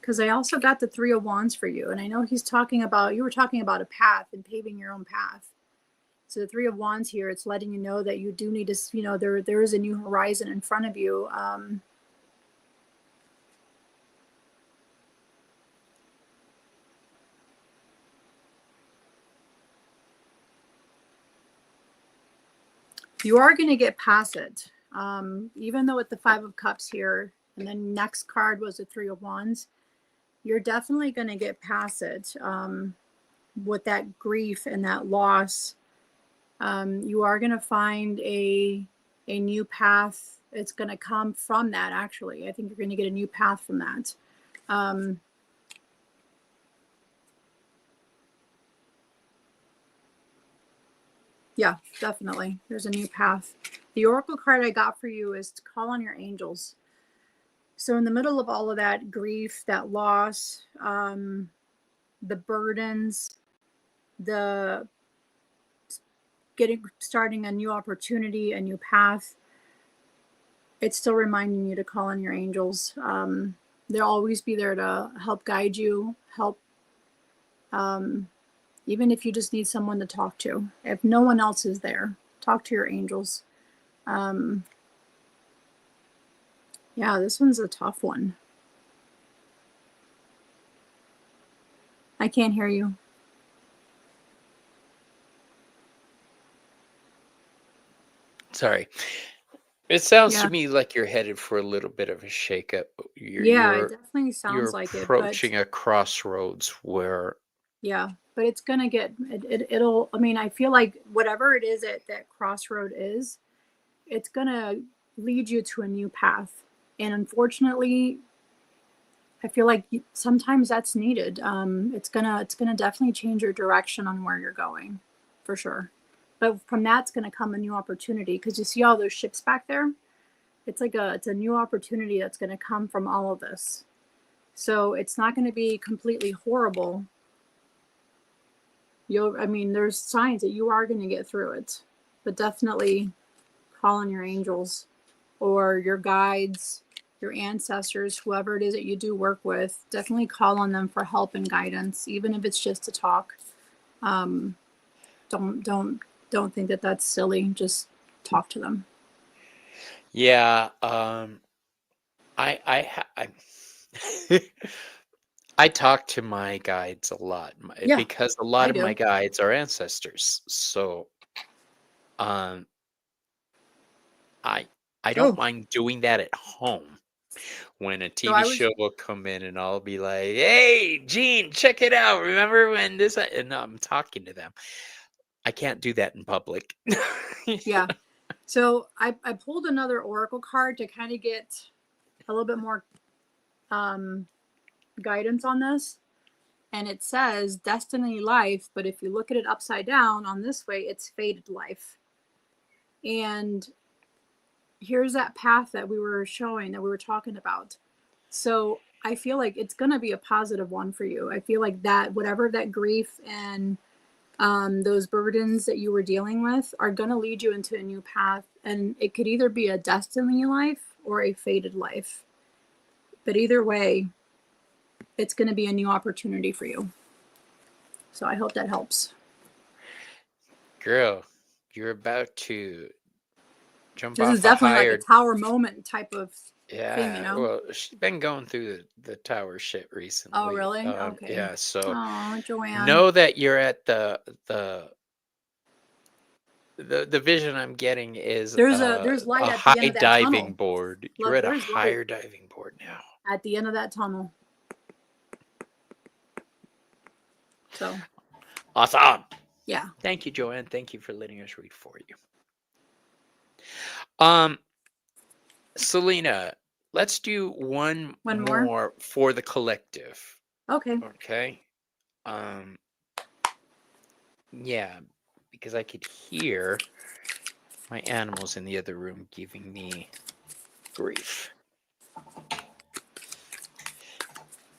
because I also got the Three of Wands for you, and I know he's talking about, you were talking about a path and paving your own path. So the Three of Wands here, it's letting you know that you do need to, there is a new horizon in front of you. You are going to get past it. Even though with the Five of Cups here, and then next card was the Three of Wands, you're definitely going to get past it. With that grief and that loss, you are going to find a new path. It's going to come from that, actually. I think you're going to get a new path from that. Yeah, definitely. There's a new path. The Oracle card I got for you is to call on your angels. So in the middle of all of that grief, that loss, the burdens, the starting a new opportunity, a new path, it's still reminding you to call on your angels. They'll always be there to help guide you, help, even if you just need someone to talk to. If no one else is there, talk to your angels. Yeah, this one's a tough one. I can't hear you. Sorry. It sounds to me like you're headed for a little bit of a shakeup. It definitely sounds like it. You're approaching a crossroads where... Yeah, but it's going to get, it'll, I mean, I feel like whatever it is that crossroad is, it's going to lead you to a new path. And unfortunately, I feel like sometimes that's needed. It's gonna definitely change your direction on where you're going, for sure. But from that's gonna come a new opportunity, because you see all those ships back there. It's a new opportunity that's gonna come from all of this. So it's not gonna be completely horrible. There's signs that you are gonna get through it, but definitely call on your angels or your guides, your ancestors, whoever it is that you do work with. Definitely call on them for help and guidance, even if it's just to talk. Don't think that that's silly. Just talk to them. Yeah, I talk to my guides a lot, because a lot of my guides are ancestors. So, I don't mind doing that at home. When a TV show will come in and I'll be like, "Hey, Gene, check it out. Remember when this?" And I'm talking to them. I can't do that in public. Yeah. So I pulled another oracle card to kind of get a little bit more guidance on this. And it says destiny life, but if you look at it upside down on this way, it's fated life. And here's that path that we were showing, that we were talking about. So I feel like it's going to be a positive one for you. I feel like that whatever that grief and those burdens that you were dealing with are going to lead you into a new path. And it could either be a destiny life or a fated life. But either way, it's going to be a new opportunity for you. So I hope that helps. Girl, you're about to jump this off is definitely a higher... like a tower moment type of thing, you know? Well, she's been going through the tower shit recently. Oh, really? Okay. Yeah, so oh, Joanne. Know that you're at the vision I'm getting is there's light a at the end high of that diving tunnel. board. Look, You're at a there's higher light diving board now. at the end of that tunnel. So awesome. Yeah. Thank you, Joanne. Thank you for letting us read for you. Selena, let's do one more? more for the collective. Okay. Okay. Yeah, because I could hear my animals in the other room giving me grief.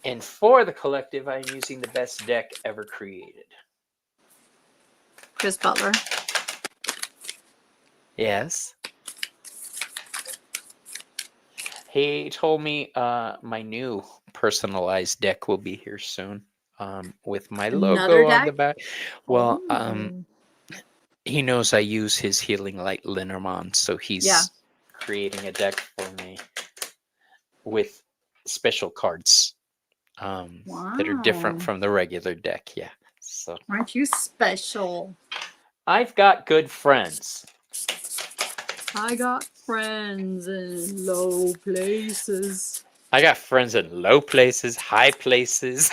And for the collective, I'm using the best deck ever created. Chris Butler. Yes. He told me my new personalized deck will be here soon. With my Another logo on the deck? back. Well, Oh. he knows I use his healing light Linermon, so he's Yeah. creating a deck for me with special cards that are different Wow. from the regular deck. Yeah. So Aren't you special? I've got good friends. I got friends in low places. I got friends in low places, high places.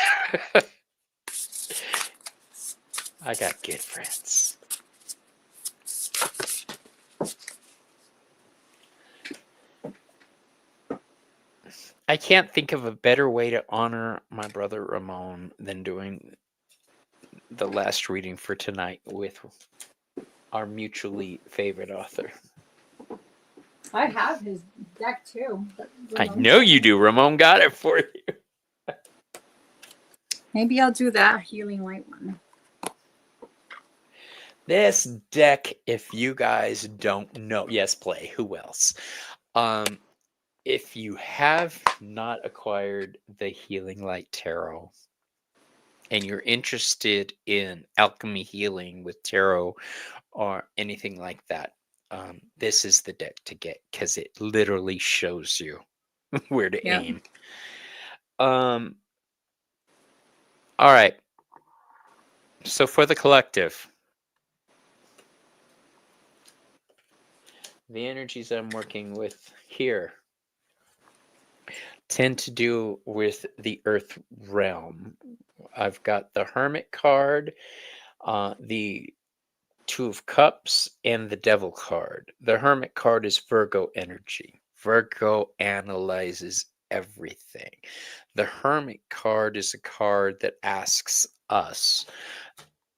I got good friends. I can't think of a better way to honor my brother Ramon than doing the last reading for tonight with our mutually favorite author. I have his deck too. I know you do. Ramon got it for you. Maybe I'll do that healing light one. This deck, if you guys don't know, yes, play. Who else? If you have not acquired the Healing Light Tarot and you're interested in alchemy healing with tarot or anything like that, this is the deck to get because it literally shows you where to aim. All right. So for the collective, the energies I'm working with here tend to do with the earth realm. I've got the Hermit card, the Two of Cups, and the Devil card. The Hermit card is Virgo energy. Virgo analyzes everything. The Hermit card is a card that asks us,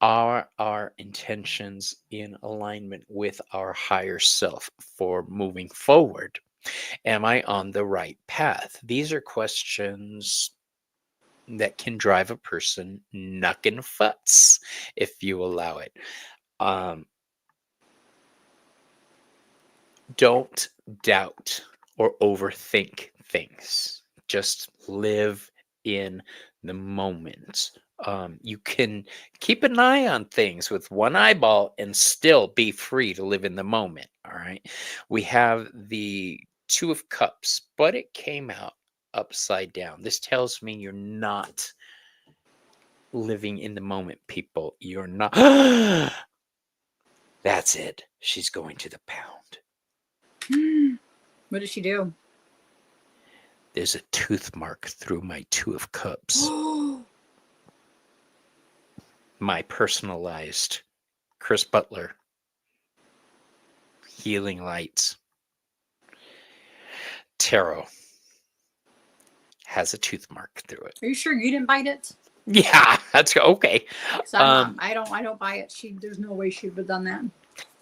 are our intentions in alignment with our higher self for moving forward? Am I on the right path? These are questions that can drive a person knuckin' futs if you allow it. Don't doubt or overthink things. Just live in the moment. You can keep an eye on things with one eyeball and still be free to live in the moment. All right. We have the Two of Cups, but it came out upside down. This tells me you're not living in the moment, people. You're not. That's it. She's going to the pound. What did she do? There's a tooth mark through my Two of Cups. My personalized Chris Butler Healing Lights Tarot has a tooth mark through it. Are you sure you didn't bite it? Yeah, that's okay. So I don't buy it. There's no way she would have done that.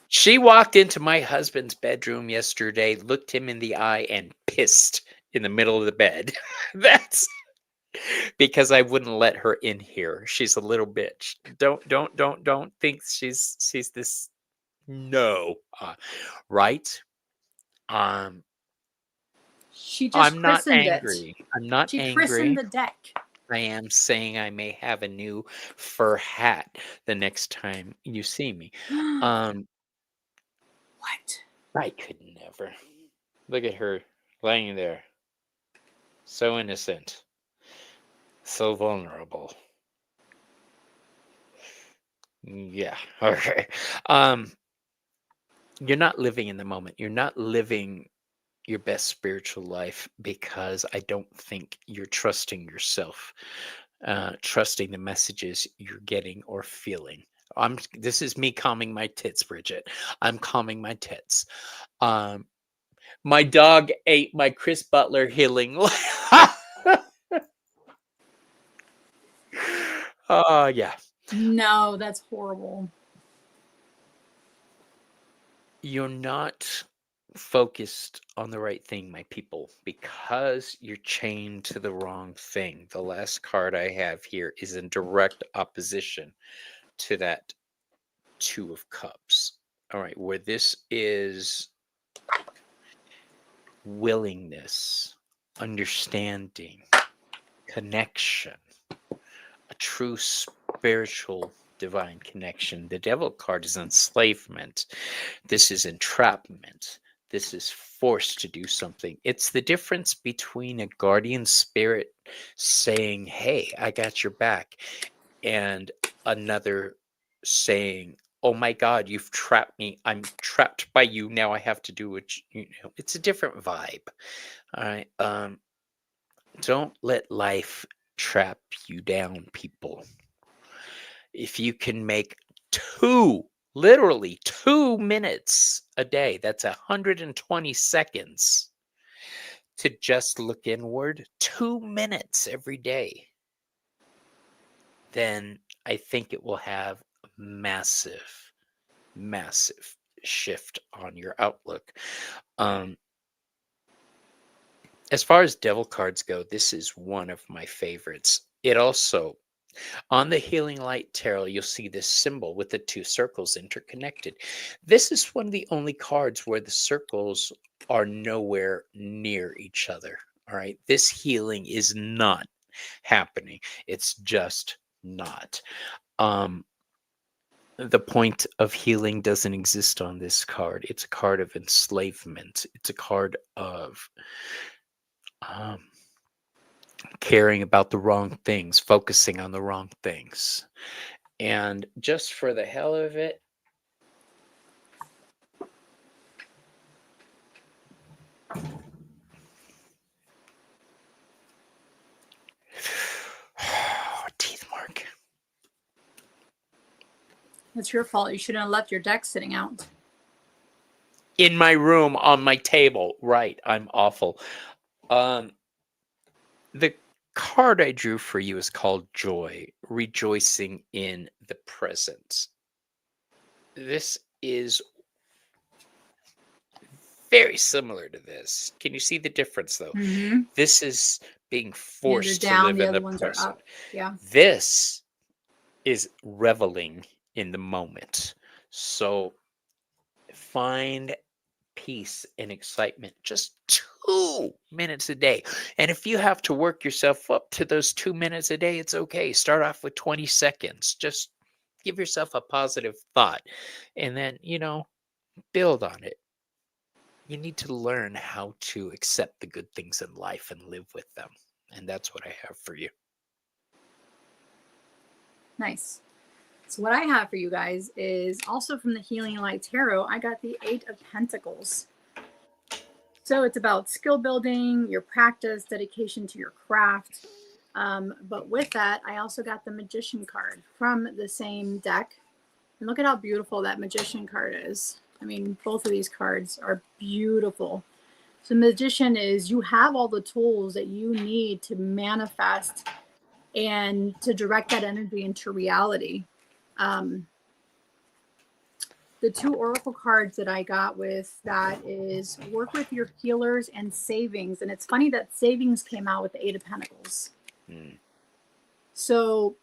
She walked into my husband's bedroom yesterday, looked him in the eye, and pissed in the middle of the bed. That's because I wouldn't let her in here. She's a little bitch. Don't think she's this. No, right? She just I'm not christened angry. it. I'm not She angry. christened the deck. I am saying I may have a new fur hat the next time you see me. What? I could never. Look at her laying there. So innocent. So vulnerable. Yeah. Okay. You're not living in the moment. You're not living your best spiritual life because I don't think you're trusting yourself, trusting the messages you're getting or feeling. This is me calming my tits, Bridget. I'm calming my tits. My dog ate my Chris Butler healing. Yeah. No, that's horrible. You're not focused on the right thing, my people, because you're chained to the wrong thing. The last card I have here is in direct opposition to that Two of Cups. All right, where this is willingness, understanding, connection, a true spiritual divine connection. The Devil card is enslavement. This is entrapment. This is forced to do something. It's the difference between a guardian spirit saying, "Hey, I got your back," and another saying, "Oh my God, you've trapped me. I'm trapped by you. Now I have to do what you know." It's a different vibe. All right. Don't let life trap you down, people. If you can make literally 2 minutes a day, that's 120 seconds to just look inward, 2 minutes every day, then I think it will have a massive, massive shift on your outlook. As far as devil cards go, this is one of my favorites. It also, on the Healing Light Tarot, you'll see this symbol with the two circles interconnected. This is one of the only cards where the circles are nowhere near each other. All right. This healing is not happening. It's just not. The point of healing doesn't exist on this card. It's a card of enslavement. It's a card of caring about the wrong things, focusing on the wrong things. And just for the hell of it, teeth mark. It's your fault. You shouldn't have left your deck sitting out. In my room, on my table. Right, I'm awful. The card I drew for you is called Joy, rejoicing in the present. This is very similar to this. Can you see the difference, though? Mm-hmm. This is being Yeah, forced they're to down, live the in other the ones are present. up. Yeah. This is reveling in the moment. So find peace and excitement just 2 minutes a day. And if you have to work yourself up to those 2 minutes a day, it's okay. Start off with 20 seconds. Just give yourself a positive thought and then, build on it. You need to learn how to accept the good things in life and live with them. And that's what I have for you. Nice. So what I have for you guys is also from the Healing Light Tarot. I got the 8 of Pentacles. So it's about skill building, your practice, dedication to your craft. But with that, I also got the Magician card from the same deck. And look at how beautiful that Magician card is. I mean, both of these cards are beautiful. So Magician is, you have all the tools that you need to manifest and to direct that energy into reality. The 2 oracle cards that I got with that is work with your healers and savings. And it's funny that savings came out with the 8 of Pentacles. So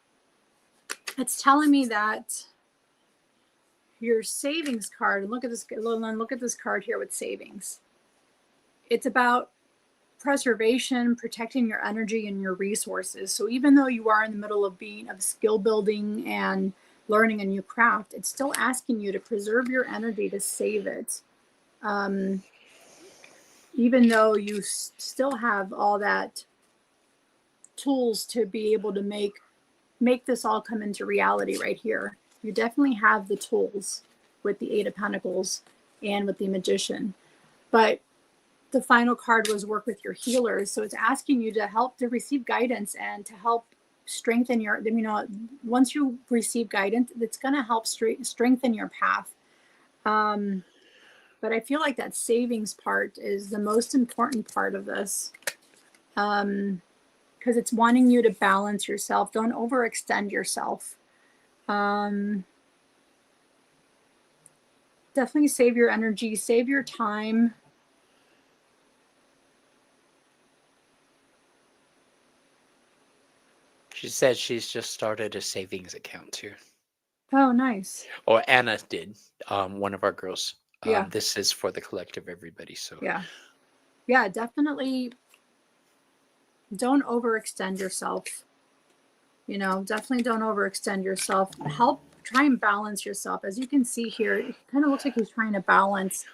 it's telling me that your savings card, and look at this card here with savings. It's about preservation, protecting your energy and your resources. So even though you are in the middle of skill building and learning a new craft, it's still asking you to preserve your energy, to save it. Even though you still have all that tools to be able to make this all come into reality right here. You definitely have the tools with the 8 of Pentacles and with the Magician. But the final card was work with your healers. So it's asking you to help to receive guidance and to help strengthen your, once you receive guidance, it's going to help strengthen your path. But But I feel like that savings part is the most important part of this. Because it's wanting you to balance yourself. Don't overextend yourself. Definitely save your energy, save your time. She said she's just started a savings account too. Oh, nice. Or Anna did, one of our girls. Yeah. This is for the collective, everybody. So yeah, definitely don't overextend yourself. Definitely don't overextend yourself. Try and balance yourself. As you can see here, it kind of looks like he's trying to balance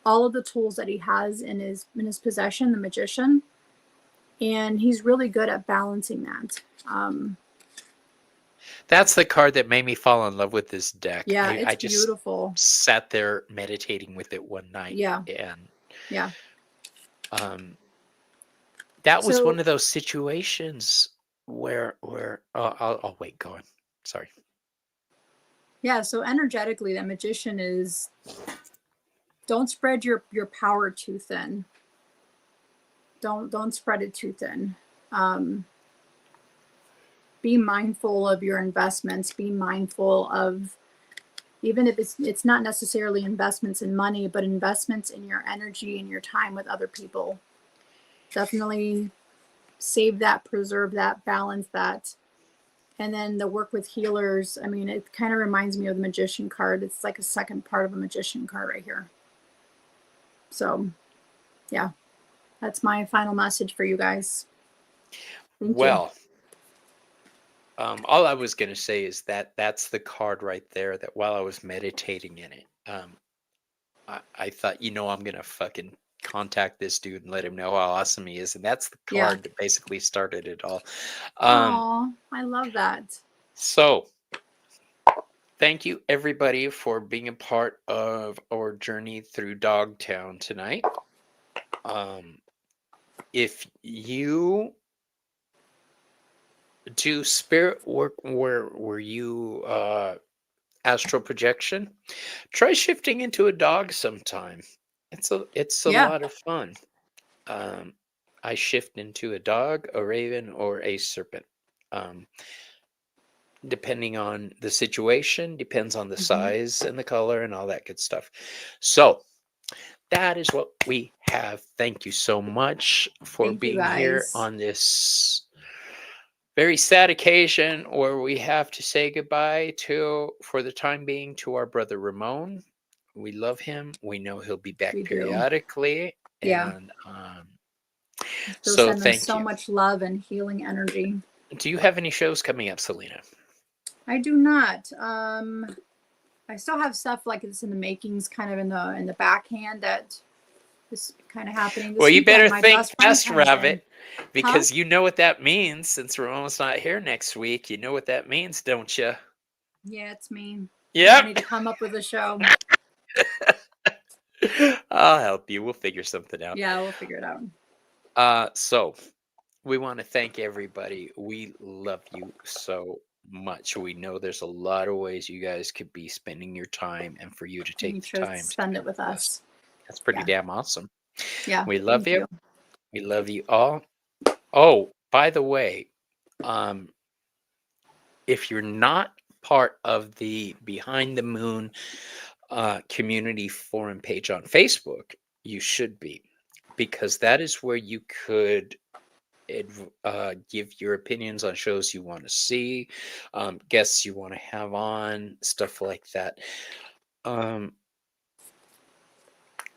all of the tools that he has in his possession, the magician, and he's really good at balancing that. That's the card that made me fall in love with this deck. Yeah, I it's beautiful. Sat there meditating with it one night. Yeah. And that was one of those situations where I'll wait, go on. Sorry. Yeah, so energetically, the magician is, don't spread your power too thin. Don't spread it too thin. Be mindful of your investments. Be mindful of, even if it's not necessarily investments in money, but investments in your energy and your time with other people. Definitely save that, preserve that, balance that. And then the work with healers, I mean, it kind of reminds me of the magician card. It's like a second part of a magician card right here. So, yeah, that's my final message for you guys. Thank you. All I was going to say is that that's the card right there that while I was meditating in it, I thought, I'm going to fucking contact this dude and let him know how awesome he is. And that's the card that basically started it all. Aw, I love that. So thank you everybody for being a part of our journey through Dogtown tonight. If you do spirit work where you astral projection, try shifting into a dog sometime. It's a lot of fun. I shift into a dog, a raven, or a serpent. Depending on the situation, depends on the size and the color and all that good stuff. So that is what we have. Thank you so much for being here on this very sad occasion where we have to say goodbye for the time being, to our brother Ramon. We love him. We know he'll be back periodically. Yeah. And so thank you. So much love and healing energy. Do you have any shows coming up, CELINA? I do not. I still have stuff like it's in the makings, kind of in the backhand that is kind of happening. Well, you better think fast, Rabbit, because you know what that means. Since Ramon's not here next week, you know what that means, don't you? Yeah, it's me. Yeah. I need to come up with a show. I'll help you. We'll figure something out. Yeah, we'll figure it out. So we want to thank everybody. We love you so much. We know there's a lot of ways you guys could be spending your time, and for you to take the time to spend it with us. That's pretty damn awesome. Yeah. We love you. We love you all. Oh, by the way, if you're not part of the Behind the Moon community forum page on Facebook, you should be, because that is where you could give your opinions on shows you want to see, guests you want to have on, stuff like that.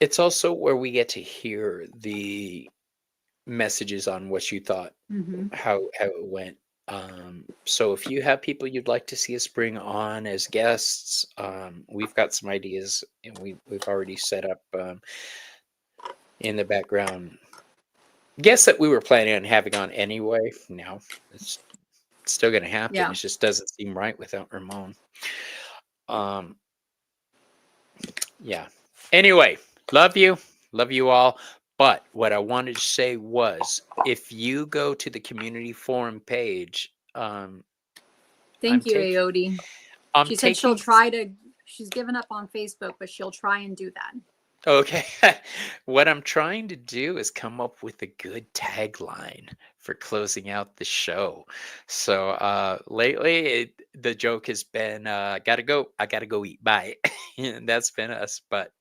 It's also where we get to hear the messages on what you thought, how it went. So if you have people you'd like to see us bring on as guests, we've got some ideas, and we've already set up in the background guests that we were planning on having on anyway. Now it's still going to happen. It just doesn't seem right without Ramon. Yeah. Anyway, love you all. But what I wanted to say was, if you go to the community forum page, thank you, Aodi. She said she'll try to. She's given up on Facebook, but she'll try and do that. Okay. What I'm trying to do is come up with a good tagline for closing out the show. So lately the joke has been gotta go, I gotta go eat. Bye. And that's been us. But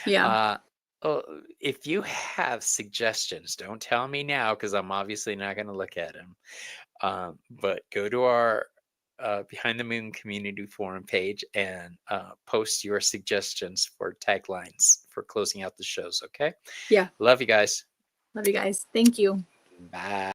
Yeah. uh oh, if you have suggestions, don't tell me now because I'm obviously not gonna look at them. But go to our Behind the Moon community forum page and post your suggestions for taglines for closing out the shows. Okay. Yeah. Love you guys. Love you guys. Thank you. Bye.